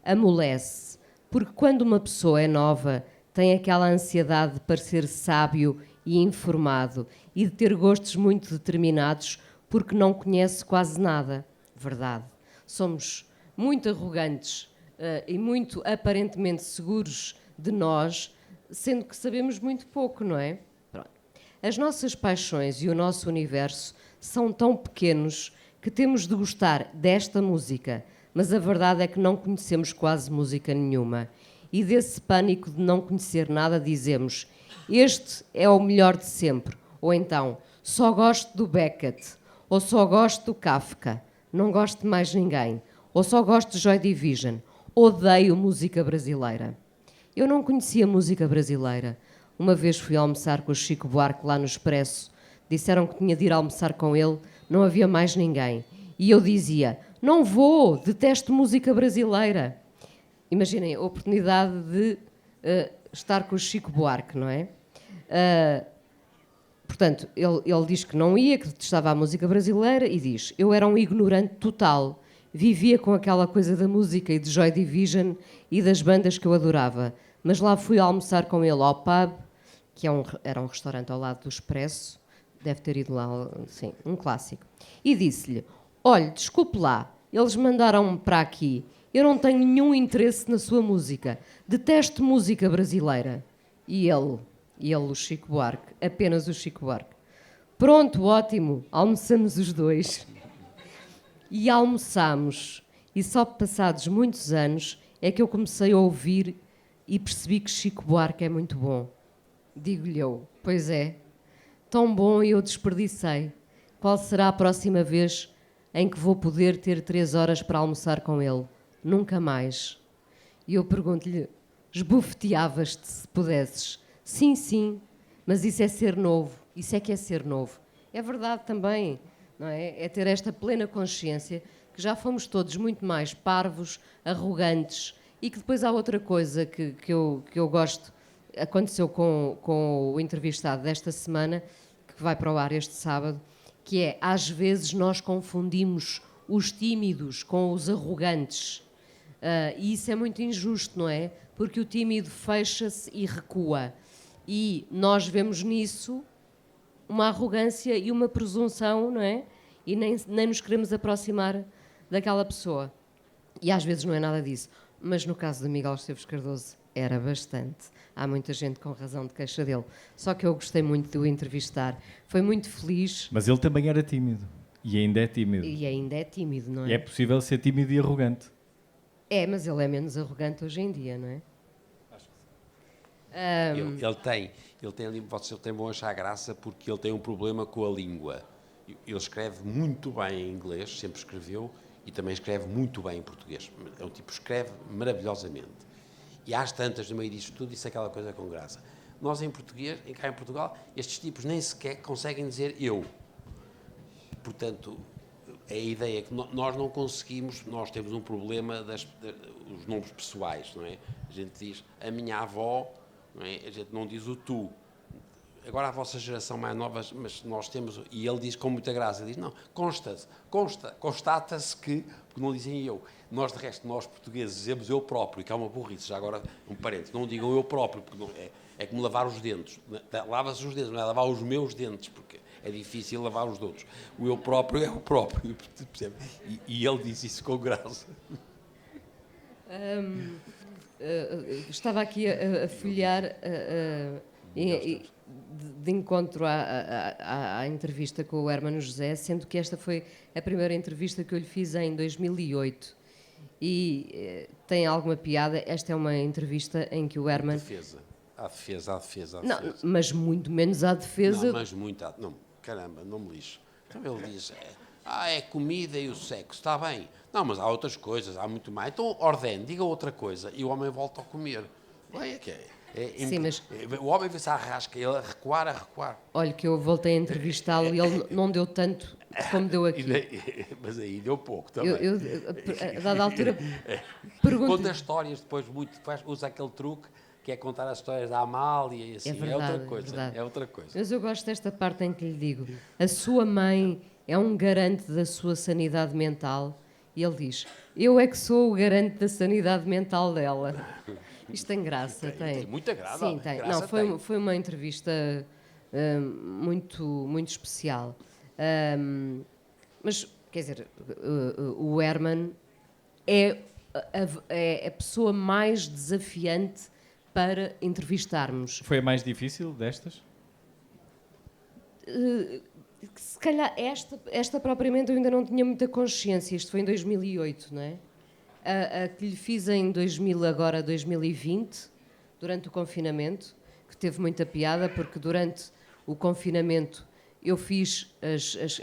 amolece, porque quando uma pessoa é nova, tem aquela ansiedade de parecer sábio e informado e de ter gostos muito determinados porque não conhece quase nada. Verdade. Somos muito arrogantes e muito aparentemente seguros de nós, sendo que sabemos muito pouco, não é? Pronto. As nossas paixões e o nosso universo são tão pequenos que temos de gostar desta música, mas a verdade é que não conhecemos quase música nenhuma. E desse pânico de não conhecer nada dizemos, este é o melhor de sempre, ou então, só gosto do Beckett, ou só gosto do Kafka, não gosto de mais ninguém, ou só gosto de Joy Division, odeio música brasileira. Eu não conhecia música brasileira. Uma vez fui almoçar com o Chico Buarque lá no Expresso, disseram que tinha de ir almoçar com ele, não havia mais ninguém. E eu dizia, não vou, detesto música brasileira. Imaginem, a oportunidade de estar com o Chico Buarque, não é? Portanto, ele diz que não ia, que detestava a música brasileira e diz, eu era um ignorante total, vivia com aquela coisa da música e de Joy Division e das bandas que eu adorava, mas lá fui almoçar com ele ao pub, que era um restaurante ao lado do Expresso, deve ter ido lá, sim, um clássico, e disse-lhe, olha, desculpe lá, eles mandaram-me para aqui, eu não tenho nenhum interesse na sua música. Detesto música brasileira. E ele, o Chico Buarque, apenas o Chico Buarque. Pronto, ótimo, almoçamos os dois. E almoçámos. E só passados muitos anos é que eu comecei a ouvir e percebi que Chico Buarque é muito bom. Digo-lhe eu, pois é, tão bom e eu desperdicei. Qual será a próxima vez em que vou poder ter 3 horas para almoçar com ele? Nunca mais. E eu pergunto-lhe, esbofeteavas-te se pudesses? Sim, sim, mas isso é ser novo, isso é que é ser novo. É verdade também, não é? É ter esta plena consciência que já fomos todos muito mais parvos, arrogantes, e que depois há outra coisa que eu gosto, aconteceu com o entrevistado desta semana, que vai para o ar este sábado, que é, às vezes nós confundimos os tímidos com os arrogantes. E isso é muito injusto, não é? Porque o tímido fecha-se e recua. E nós vemos nisso uma arrogância e uma presunção, não é? E nem nos queremos aproximar daquela pessoa. E às vezes não é nada disso. mas no caso do Miguel Esteves Cardoso era bastante. Há muita gente com razão de queixa dele. Só que eu gostei muito de o entrevistar. Foi muito feliz. Mas ele também era tímido. E ainda é tímido. E ainda é tímido, não é? E é possível ser tímido e arrogante. É, mas ele é menos arrogante hoje em dia, não é? Ele tem ali, vocês vão achar graça porque ele tem um problema com a língua. Ele escreve muito bem em inglês, sempre escreveu, e também escreve muito bem em português. É um tipo que escreve maravilhosamente. E às tantas, no meio disto tudo, isso é aquela coisa com graça. Nós, em português, cá em Portugal, estes tipos nem sequer conseguem dizer eu. Portanto, é a ideia que nós não conseguimos, nós temos um problema dos nomes pessoais, não é? A gente diz a minha avó, não é? A gente não diz o tu. Agora a vossa geração mais nova, mas nós temos, e ele diz com muita graça, diz, não, constata-se que, porque não dizem eu. Nós, de resto, nós portugueses dizemos eu próprio, que é uma burrice, já agora um parente, não digam eu próprio, porque não, é como lavar os dentes. Lava-se os dentes, não é lavar os meus dentes, porque é difícil lavar os outros. O eu próprio é o próprio, percebe? E ele diz isso com graça. Estava aqui a folhear de encontro à entrevista com o Hermano José, sendo que esta foi a primeira entrevista que eu lhe fiz em 2008. E tem alguma piada. Esta é uma entrevista em que o Hermano... Há defesa. Não, mas muito menos à defesa... Não, mas muito... Não, caramba, não me lixo. Então ele diz... é comida e o sexo, está bem. Não, mas há outras coisas, há muito mais. Então ordene, diga outra coisa. E o homem volta a comer. Bem, é que é. Sim, mas... O homem vê-se à rasca, ele a recuar. Olha, que eu voltei a entrevistá-lo e ele não deu tanto como deu aqui. Mas aí deu pouco também. A dada altura, pergunto... Conta histórias depois, usa aquele truque que é contar as histórias da Amália e assim. É verdade, é outra coisa. Mas eu gosto desta parte em que lhe digo, a sua mãe é um garante da sua sanidade mental. E ele diz, eu é que sou o garante da sanidade mental dela. Isto tem graça, tem. Tem muita graça. Sim, tem. Graça não, foi uma entrevista muito especial. Mas, quer dizer, o Herman é a pessoa mais desafiante para entrevistarmos. Foi a mais difícil destas? Se calhar esta propriamente eu ainda não tinha muita consciência. Isto foi em 2008, não é? A que lhe fiz em 2020, durante o confinamento, que teve muita piada, porque durante o confinamento eu fiz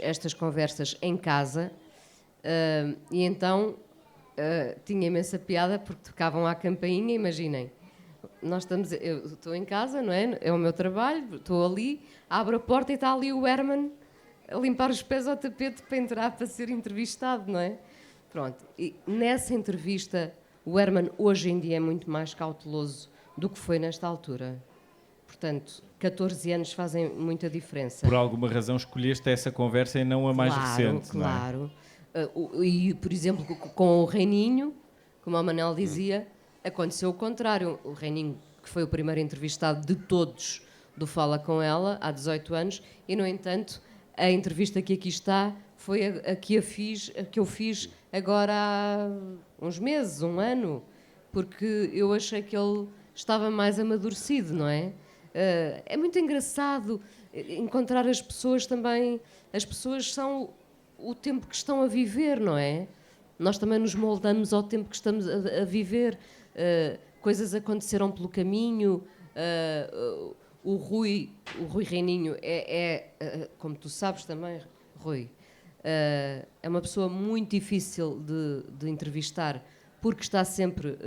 estas conversas em casa e então tinha imensa piada porque tocavam à campainha, imaginem. Eu estou em casa, não é? É o meu trabalho, estou ali, abro a porta e está ali o Herman a limpar os pés ao tapete para entrar para ser entrevistado, não é? Pronto, e nessa entrevista o Herman hoje em dia é muito mais cauteloso do que foi nesta altura. Portanto, 14 anos fazem muita diferença. Por alguma razão escolheste essa conversa e não a mais recente, claro. Não é? E, por exemplo, com o Reininho, como a Manel dizia, aconteceu o contrário. O Reininho, que foi o primeiro entrevistado de todos do Fala Com Ela, há 18 anos, e, no entanto, a entrevista que aqui está foi a que eu fiz agora há uns meses, um ano, porque eu achei que ele estava mais amadurecido, não é? É muito engraçado encontrar as pessoas também. As pessoas são o tempo que estão a viver, não é? Nós também nos moldamos ao tempo que estamos a viver. Coisas aconteceram pelo caminho. O Rui Reininho como tu sabes também, Rui, é uma pessoa muito difícil de entrevistar porque está sempre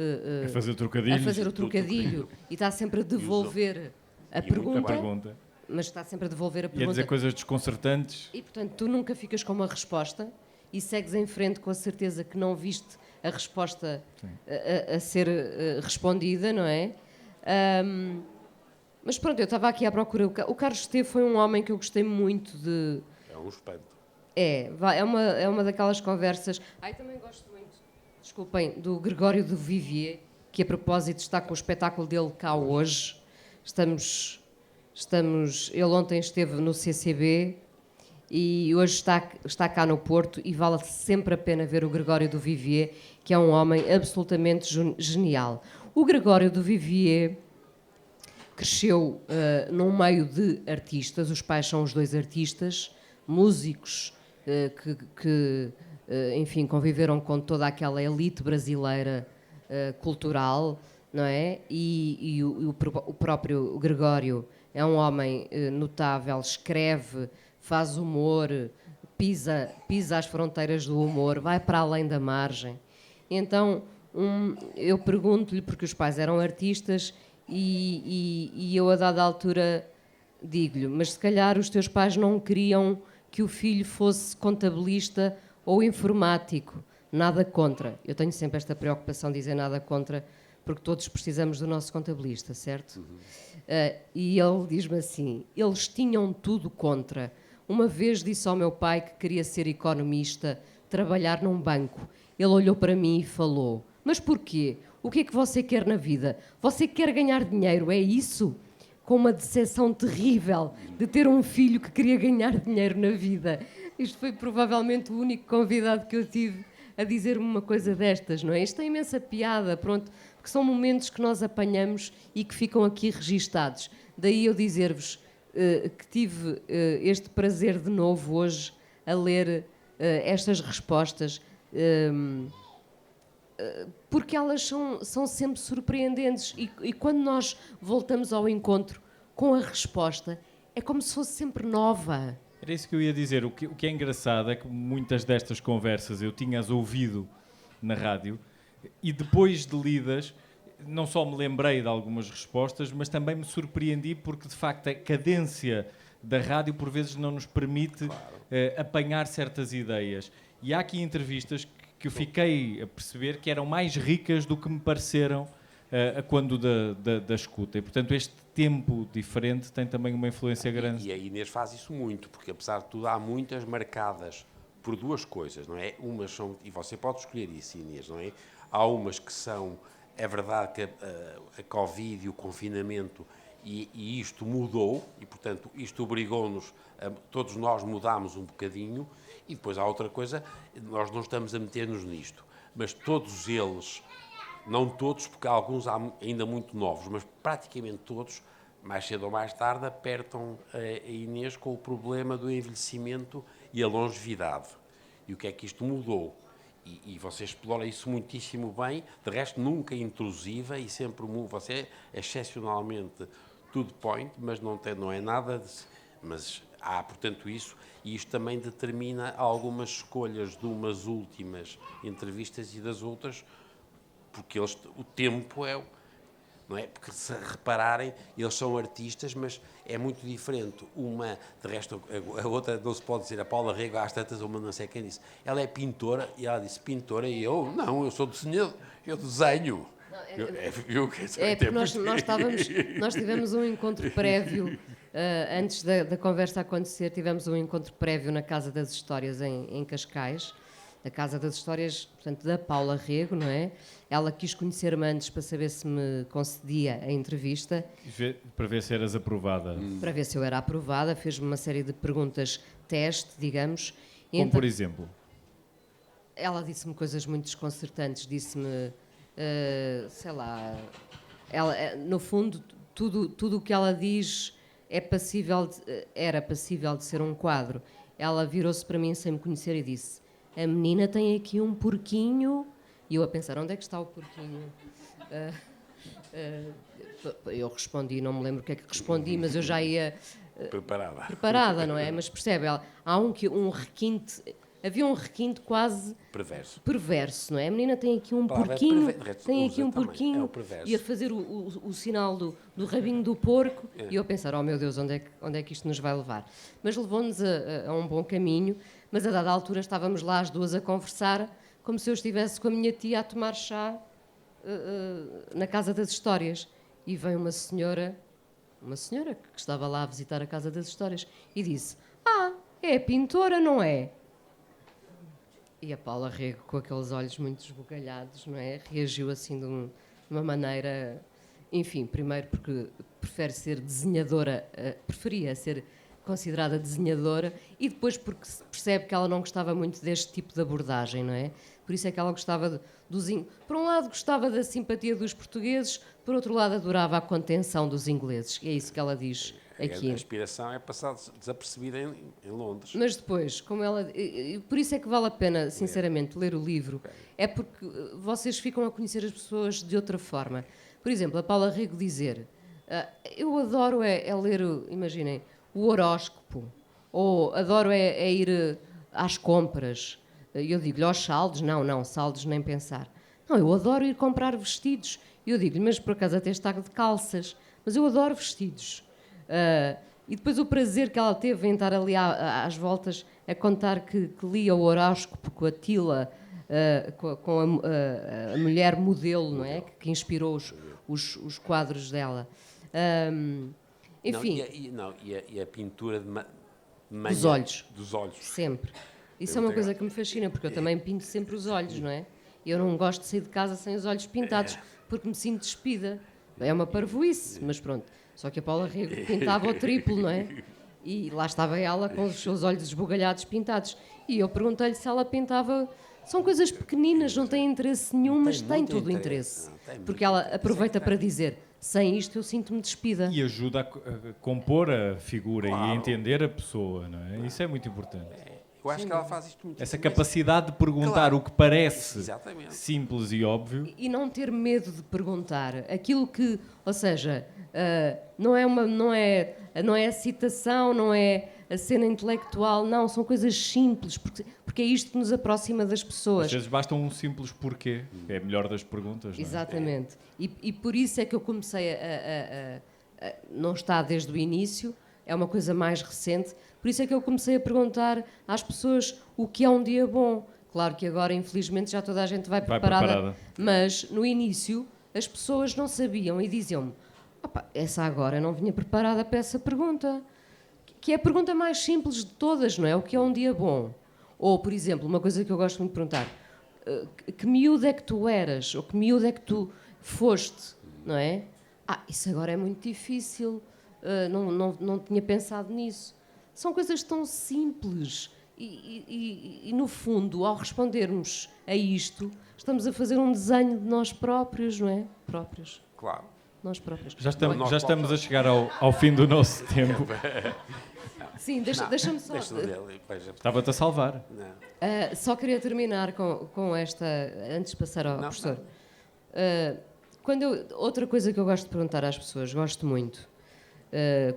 a fazer o trocadilho e está sempre a devolver a pergunta, mas está sempre a devolver a pergunta. E a dizer coisas desconcertantes. E, portanto, tu nunca ficas com uma resposta e segues em frente com a certeza que não viste a resposta a ser respondida, não é? Mas pronto, eu estava aqui à procura. O Carlos Esteves foi um homem que eu gostei muito de... É um espanto. É uma daquelas conversas... Também gosto muito, desculpem, do Gregório de Vivier, que a propósito está com o espetáculo dele cá hoje. Ele ontem esteve no CCB e hoje está cá no Porto e vale sempre a pena ver o Gregório do Vivier. que é um homem absolutamente genial. O Gregório do Vivier cresceu num meio de artistas, os pais são os dois artistas, músicos enfim, conviveram com toda aquela elite brasileira cultural, não é? E o próprio Gregório é um homem notável, escreve, faz humor, pisa as fronteiras do humor, vai para além da margem. Então, eu pergunto-lhe, porque os pais eram artistas, e eu, a dada altura, digo-lhe, mas se calhar os teus pais não queriam que o filho fosse contabilista ou informático. Nada contra. Eu tenho sempre esta preocupação de dizer nada contra, porque todos precisamos do nosso contabilista, certo? E ele diz-me assim, eles tinham tudo contra. Uma vez disse ao meu pai que queria ser economista, trabalhar num banco. Ele olhou para mim e falou, mas porquê? O que é que você quer na vida? Você quer ganhar dinheiro, é isso? Com uma decepção terrível de ter um filho que queria ganhar dinheiro na vida. Isto foi provavelmente o único convidado que eu tive a dizer-me uma coisa destas, não é? Isto tem imensa piada, pronto, porque são momentos que nós apanhamos e que ficam aqui registados. Daí eu dizer-vos que tive este prazer de novo hoje a ler estas respostas, porque elas são sempre surpreendentes e quando nós voltamos ao encontro com a resposta, é como se fosse sempre nova. Era isso que eu ia dizer. O que é engraçado é que muitas destas conversas eu tinha-as ouvido na rádio e depois de lidas, não só me lembrei de algumas respostas, mas também me surpreendi porque, de facto, a cadência da rádio por vezes não nos permite apanhar certas ideias. E há aqui entrevistas que eu fiquei a perceber que eram mais ricas do que me pareceram a quando da escuta. E, portanto, este tempo diferente tem também uma influência grande. E a Inês faz isso muito, porque, apesar de tudo, há muitas marcadas por duas coisas, não é? Umas são, e você pode escolher isso, Inês, não é? Há umas que são, é verdade que a Covid e o confinamento e isto mudou, e, portanto, isto obrigou-nos, todos nós mudámos um bocadinho, e depois há outra coisa, nós não estamos a meter-nos nisto, mas todos eles, não todos, porque há alguns ainda muito novos, mas praticamente todos, mais cedo ou mais tarde, apertam a Inês com o problema do envelhecimento e a longevidade. E o que é que isto mudou? E você explora isso muitíssimo bem, de resto nunca intrusiva e sempre você é excepcionalmente to the point, mas não é nada, mas há, portanto, isso, e isto também determina algumas escolhas de umas últimas entrevistas e das outras, porque o tempo é, não é? Porque se repararem, eles são artistas, mas é muito diferente. Uma, de resto, a outra não se pode dizer, a Paula Rego, às tantas, uma não sei quem disse, ela é pintora, e ela disse pintora, e eu, não, eu sou desenhador, eu desenho. Nós tivemos um encontro prévio, antes da conversa acontecer, tivemos um encontro prévio na Casa das Histórias em Cascais, a Casa das Histórias, portanto, da Paula Rego, não é? Ela quis conhecer-me antes para saber se me concedia a entrevista. Para ver se eras aprovada. Para ver se eu era aprovada, fez-me uma série de perguntas teste, digamos. Como, por exemplo? Ela disse-me coisas muito desconcertantes, disse-me, sei lá, no fundo, tudo o que ela diz era passível de ser um quadro. Ela virou-se para mim sem me conhecer e disse: a menina tem aqui um porquinho. E eu a pensar, onde é que está o porquinho? Eu respondi, não me lembro o que é que respondi, mas eu já ia preparada, não é? Mas percebe, há um requinte, havia um requinte quase perverso, não é? A menina tem aqui um porquinho, e a fazer o sinal do rabinho do porco, e eu a pensar, oh meu Deus, onde é que isto nos vai levar? Mas levou-nos a um bom caminho, mas a dada altura estávamos lá as duas a conversar, como se eu estivesse com a minha tia a tomar chá na Casa das Histórias. E veio uma senhora que estava lá a visitar a Casa das Histórias e disse: é pintora, não é? E a Paula Rego, com aqueles olhos muito esbugalhados, não é? Reagiu assim de uma maneira... Enfim, primeiro porque prefere ser desenhadora, preferia ser considerada desenhadora, e depois porque se percebe que ela não gostava muito deste tipo de abordagem, não é? Por isso é que ela gostava por um lado gostava da simpatia dos portugueses, por outro lado adorava a contenção dos ingleses. E é isso que ela diz aqui. A inspiração é passar desapercebida em Londres. Mas depois, como ela... Por isso é que vale a pena, sinceramente, ler o livro. É porque vocês ficam a conhecer as pessoas de outra forma. Por exemplo, a Paula Rego dizer... eu adoro ler, imaginem, o horóscopo. Ou adoro ir às compras. Eu digo-lhe aos saldos. Não, saldos nem pensar. Não, eu adoro ir comprar vestidos. Eu digo-lhe, mas por acaso até está de calças. Mas eu adoro vestidos. E depois o prazer que ela teve em estar ali às voltas a contar que lia o horóscopo com a Tila, com a mulher modelo, não é? Que inspirou os quadros dela. Enfim. E a pintura de manhã, dos olhos. Dos olhos. Sempre. Isso é uma coisa que me fascina, porque eu também pinto sempre os olhos, não é? Eu não gosto de sair de casa sem os olhos pintados, porque me sinto despida. É uma parvoíce, mas pronto. Só que a Paula Rego pintava o triplo, não é? E lá estava ela com os seus olhos esbugalhados pintados. E eu perguntei-lhe se ela pintava... São coisas pequeninas, não têm interesse nenhum, mas têm todo o interesse. Porque ela aproveita para dizer, sem isto eu sinto-me despida. E ajuda a compor a figura e a entender a pessoa, não é? Isso é muito importante. Eu acho que ela faz isto muito bem. Essa capacidade de perguntar o que parece simples e óbvio. E não ter medo de perguntar. Aquilo que, ou seja, não é a citação, não é a cena intelectual, não, são coisas simples, porque é isto que nos aproxima das pessoas. Às vezes basta um simples porquê, é a melhor das perguntas, não é? Exatamente. E por isso é que eu comecei não está desde o início, é uma coisa mais recente, por isso é que eu comecei a perguntar às pessoas o que é um dia bom. Claro que agora, infelizmente, já toda a gente vai preparada. Mas, no início, as pessoas não sabiam e diziam-me essa agora não vinha preparada para essa pergunta. Que é a pergunta mais simples de todas, não é? O que é um dia bom? Ou, por exemplo, uma coisa que eu gosto muito de perguntar, que miúdo é que tu eras? Ou que miúdo é que tu foste? Não é? Isso agora é muito difícil, não tinha pensado nisso. São coisas tão simples e, no fundo, ao respondermos a isto, estamos a fazer um desenho de nós próprios, não é? Próprios. Claro. Nós próprios. Já estamos a chegar ao fim do nosso tempo. Sim, deixa-me só... Estava-te a salvar. Só queria terminar com esta, antes de passar ao professor. Outra coisa que eu gosto de perguntar às pessoas, gosto muito,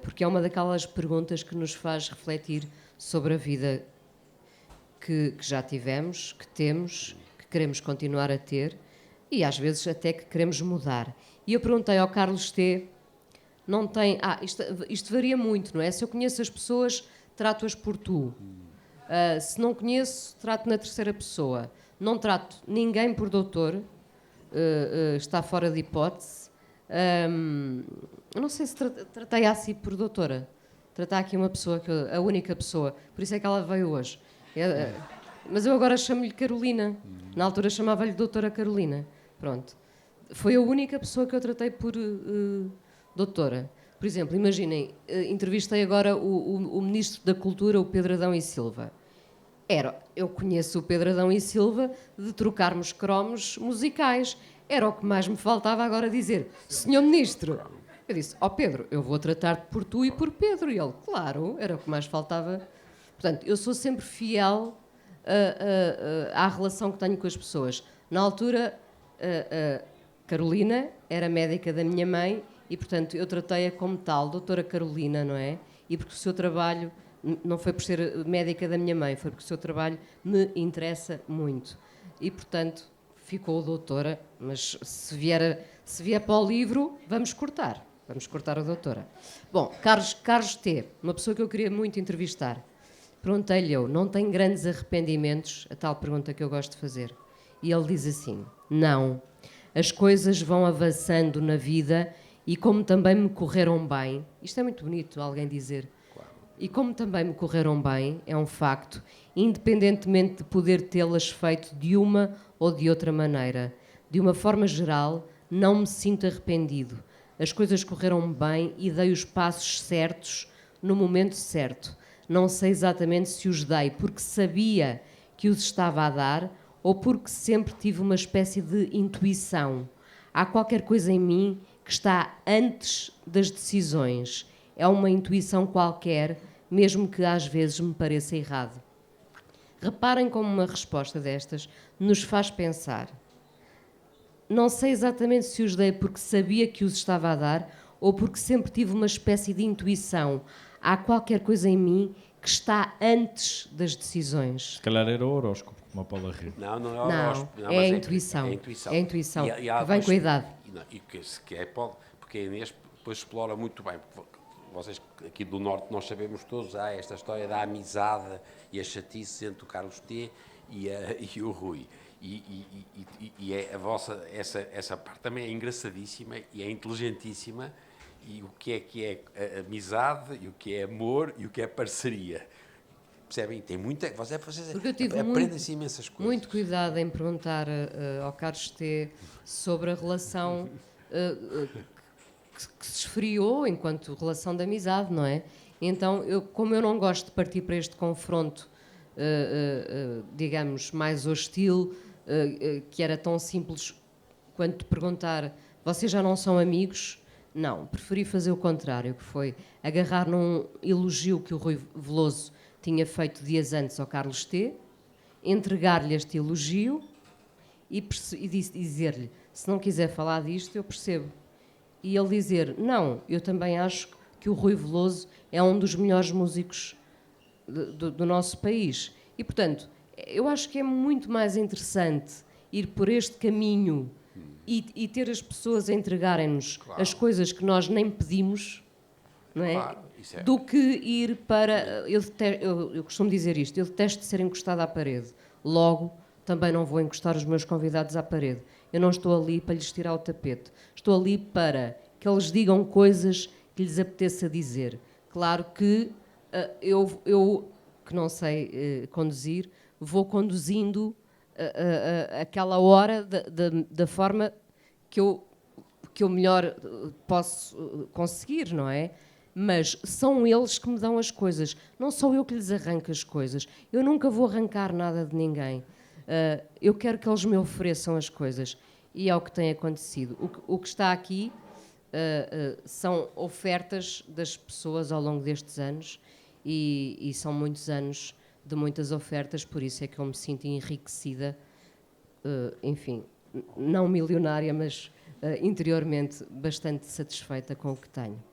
porque é uma daquelas perguntas que nos faz refletir sobre a vida que já tivemos, que temos, que queremos continuar a ter e às vezes até que queremos mudar. E eu perguntei ao Carlos T. Não tem... isto varia muito, não é? Se eu conheço as pessoas, trato-as por tu. Se não conheço, trato na terceira pessoa. Não trato ninguém por doutor. Está fora de hipótese. Eu não sei se tratei assim por doutora. Tratar aqui uma pessoa, a única pessoa. Por isso é que ela veio hoje. Mas eu agora chamo-lhe Carolina. Na altura chamava-lhe doutora Carolina. Pronto. Foi a única pessoa que eu tratei por doutora. Por exemplo, imaginem, entrevistei agora o Ministro da Cultura, o Pedro Adão e Silva. Eu conheço o Pedro Adão e Silva de trocarmos cromos musicais. Era o que mais me faltava agora dizer. Senhor Ministro, eu disse, Pedro, eu vou tratar-te por tu e por Pedro. E ele, claro, era o que mais faltava. Portanto, eu sou sempre fiel à relação que tenho com as pessoas. Na altura, Carolina era médica da minha mãe e, portanto, eu tratei-a como tal, doutora Carolina, não é? E porque o seu trabalho, não foi por ser médica da minha mãe, foi porque o seu trabalho me interessa muito. E, portanto, ficou doutora, mas se vier para o livro, vamos cortar a doutora. Bom, Carlos T., uma pessoa que eu queria muito entrevistar. Perguntei-lhe não tem grandes arrependimentos? A tal pergunta que eu gosto de fazer. E ele diz assim, não. As coisas vão avançando na vida e como também me correram bem, isto é muito bonito alguém dizer, claro. E como também me correram bem, é um facto, independentemente de poder tê-las feito de uma ou de outra maneira. De uma forma geral, não me sinto arrependido. As coisas correram bem e dei os passos certos no momento certo. Não sei exatamente se os dei porque sabia que os estava a dar ou porque sempre tive uma espécie de intuição. Há qualquer coisa em mim que está antes das decisões. É uma intuição qualquer, mesmo que às vezes me pareça errado. Reparem como uma resposta destas nos faz pensar. Não sei exatamente se os dei porque sabia que os estava a dar ou porque sempre tive uma espécie de intuição. Há qualquer coisa em mim que está antes das decisões. Se calhar era o horóscopo, como a Paula ri. Não, não é Não, horóscopo. é mas a intuição. É a intuição. É a intuição, E há que vem depois- com a idade. E que é, porque a Inês depois explora muito bem. Vocês aqui do Norte, nós sabemos todos, há esta história da amizade e a chatice entre o Carlos T e o Rui. E é a vossa, essa parte também é engraçadíssima e é inteligentíssima. E o que é amizade, e o que é amor, e o que é parceria. Percebem? Tem muita. Vocês Porque eu tive aprendem-se imensas coisas. muito cuidado em perguntar ao Carlos T sobre a relação que se esfriou enquanto relação de amizade, não é? Então, como eu não gosto de partir para este confronto, digamos, mais hostil, que era tão simples quanto perguntar: vocês já não são amigos? Não, preferi fazer o contrário, que foi agarrar num elogio que o Rui Veloso tinha feito dias antes ao Carlos T, entregar-lhe este elogio e dizer-lhe: se não quiser falar disto, eu percebo. E ele dizer: não, eu também acho que o Rui Veloso é um dos melhores músicos do nosso país. E, portanto, eu acho que é muito mais interessante ir por este caminho e ter as pessoas a entregarem-nos as coisas que nós nem pedimos, não é? Claro, isso é. Do que ir para... Eu costumo dizer isto: eu detesto ser encostado à parede. Logo, também não vou encostar os meus convidados à parede. Eu não estou ali para lhes tirar o tapete. Estou ali para que eles digam coisas que lhes apeteça dizer. Claro que eu que não sei conduzir, vou conduzindo aquela hora da forma que eu melhor posso conseguir, não é? Mas são eles que me dão as coisas. Não sou eu que lhes arranco as coisas. Eu nunca vou arrancar nada de ninguém. Eu quero que eles me ofereçam as coisas. E é o que tem acontecido. O que está aqui são ofertas das pessoas ao longo destes anos e são muitos anos de muitas ofertas, por isso é que eu me sinto enriquecida, enfim, não milionária, mas interiormente bastante satisfeita com o que tenho.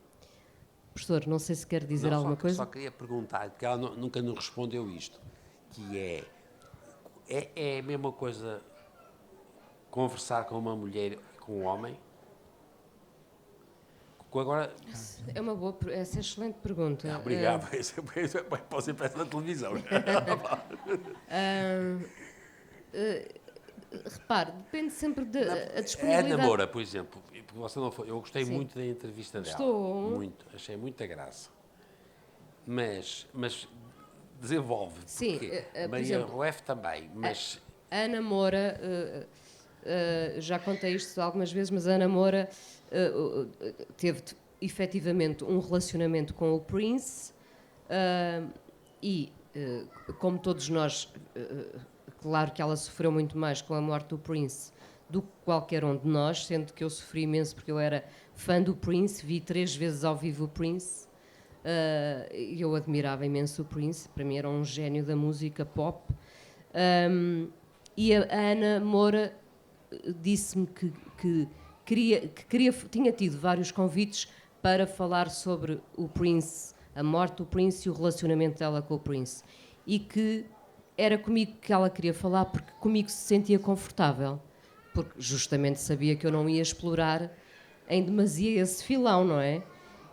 Professor, não sei se quer dizer Não, alguma coisa. Só queria perguntar, porque ela nunca nos respondeu isto, que é a mesma coisa conversar com uma mulher e com um homem? Agora... É uma boa, essa é uma excelente pergunta. Obrigado, pode ser peça da televisão. Repare, depende sempre da A disponibilidade. Ana Moura, por exemplo, porque você não foi, eu gostei Sim. muito da entrevista dela. Gostou? Muito, achei muita graça. Mas desenvolve, Sim, porque por Maria exemplo, Rueff também, mas... A Ana Moura, já contei isto algumas vezes, mas a Ana Moura teve efetivamente um relacionamento com o Prince e, como todos nós, claro que ela sofreu muito mais com a morte do Prince do que qualquer um de nós, sendo que eu sofri imenso porque eu era fã do Prince, vi 3 vezes ao vivo o Prince. Eu admirava imenso o Prince, para mim era um gênio da música pop. E a Ana Moura disse-me que tinha tido vários convites para falar sobre o Prince, a morte do Prince e o relacionamento dela com o Prince. E que era comigo que ela queria falar, porque comigo se sentia confortável. Porque justamente sabia que eu não ia explorar em demasia esse filão, não é?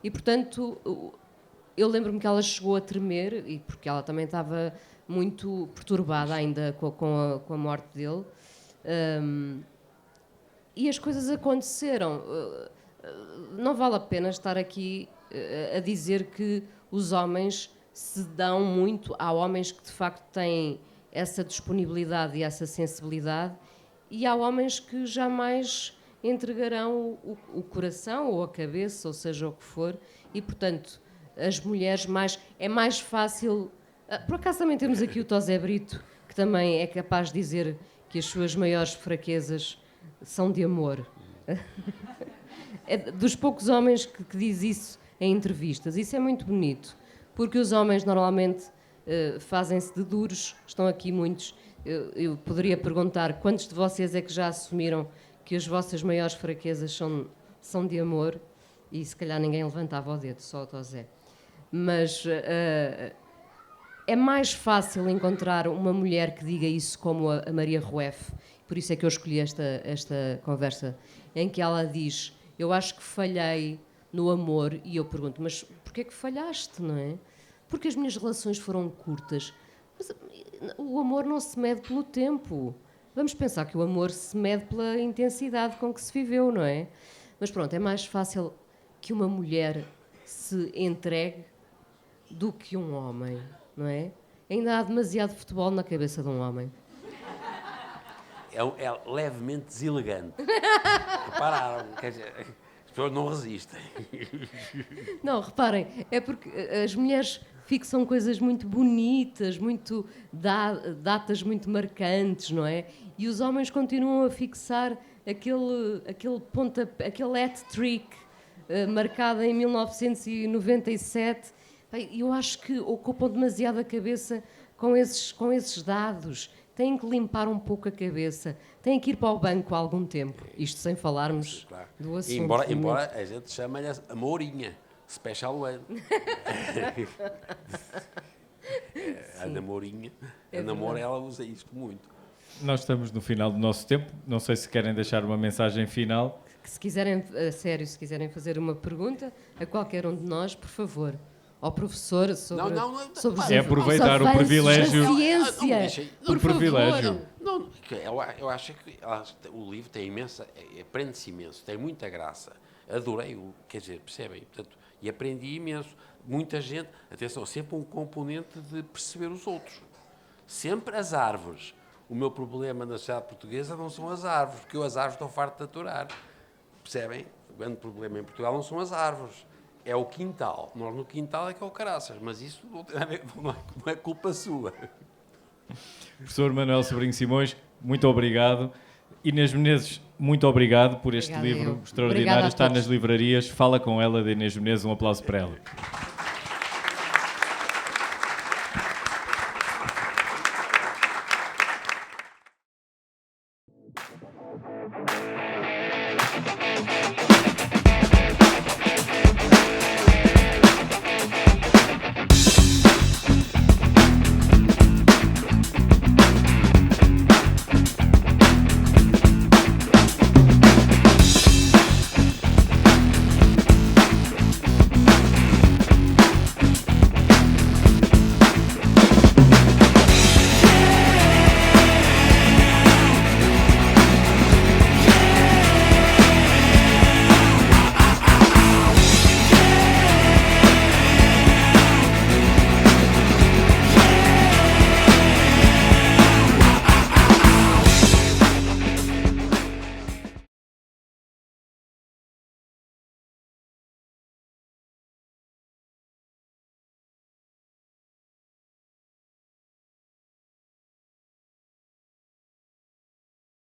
E, portanto, eu lembro-me que ela chegou a tremer, e porque ela também estava muito perturbada ainda com a morte dele. E as coisas aconteceram. Não vale a pena estar aqui a dizer que os homens se dão muito. Há homens que de facto têm essa disponibilidade e essa sensibilidade, e há homens que jamais entregarão o coração ou a cabeça, ou seja o que for, e portanto as mulheres mais... É mais fácil... Por acaso também temos aqui o Tosé Brito, que também é capaz de dizer que as suas maiores fraquezas são de amor. É dos poucos homens que diz isso em entrevistas. Isso é muito bonito, porque os homens normalmente fazem-se de duros. Estão aqui muitos. Eu poderia perguntar quantos de vocês é que já assumiram que as vossas maiores fraquezas são de amor, e se calhar ninguém levantava o dedo, só o Tosé. Mas é mais fácil encontrar uma mulher que diga isso, como a Maria Rueff. Por isso é que eu escolhi esta conversa, em que ela diz: eu acho que falhei no amor. E eu pergunto: mas porquê que falhaste, não é? Porque as minhas relações foram curtas. Mas o amor não se mede pelo tempo. Vamos pensar que o amor se mede pela intensidade com que se viveu, não é? Mas pronto, é mais fácil que uma mulher se entregue do que um homem, não é? Ainda há demasiado futebol na cabeça de um homem. É levemente deselegante. Repararam? Quer dizer, as pessoas não resistem. Não, reparem, é porque as mulheres fixam coisas muito bonitas, muito datas muito marcantes, não é? E os homens continuam a fixar aquele hat-trick marcado em 1997. Eu acho que ocupam demasiado a cabeça com esses dados. Têm que limpar um pouco a cabeça. Têm que ir para o banco há algum tempo. Isto sem falarmos Claro. do assunto. Embora a gente chame-lhe a Mourinha, Special One. A Ana Mourinha, a Ana Moura, ela usa isto muito. Nós estamos no final do nosso tempo. Não sei se querem deixar uma mensagem final. Que se quiserem, a sério, se quiserem fazer uma pergunta a qualquer um de nós, por favor. Ao professor sobre, sobre os É aproveitar o privilégio. da ciência. O privilégio. Não, eu acho que o livro tem imensa... Aprende-se imenso, tem muita graça. Adorei-o, quer dizer, percebem? Portanto, e aprendi imenso. Muita gente... Atenção, sempre um componente de perceber os outros. Sempre as árvores. O meu problema na sociedade portuguesa não são as árvores, porque eu as árvores estou farto de aturar. Percebem? O grande problema em Portugal não são as árvores. É o quintal. Nós no quintal é que é o caraças, mas isso não é culpa sua. Professor Manuel Sobrinho Simões, muito obrigado. Inês Menezes, muito obrigado por este livro extraordinário. Está nas livrarias. Fala com ela, de Inês Menezes. Um aplauso para ela.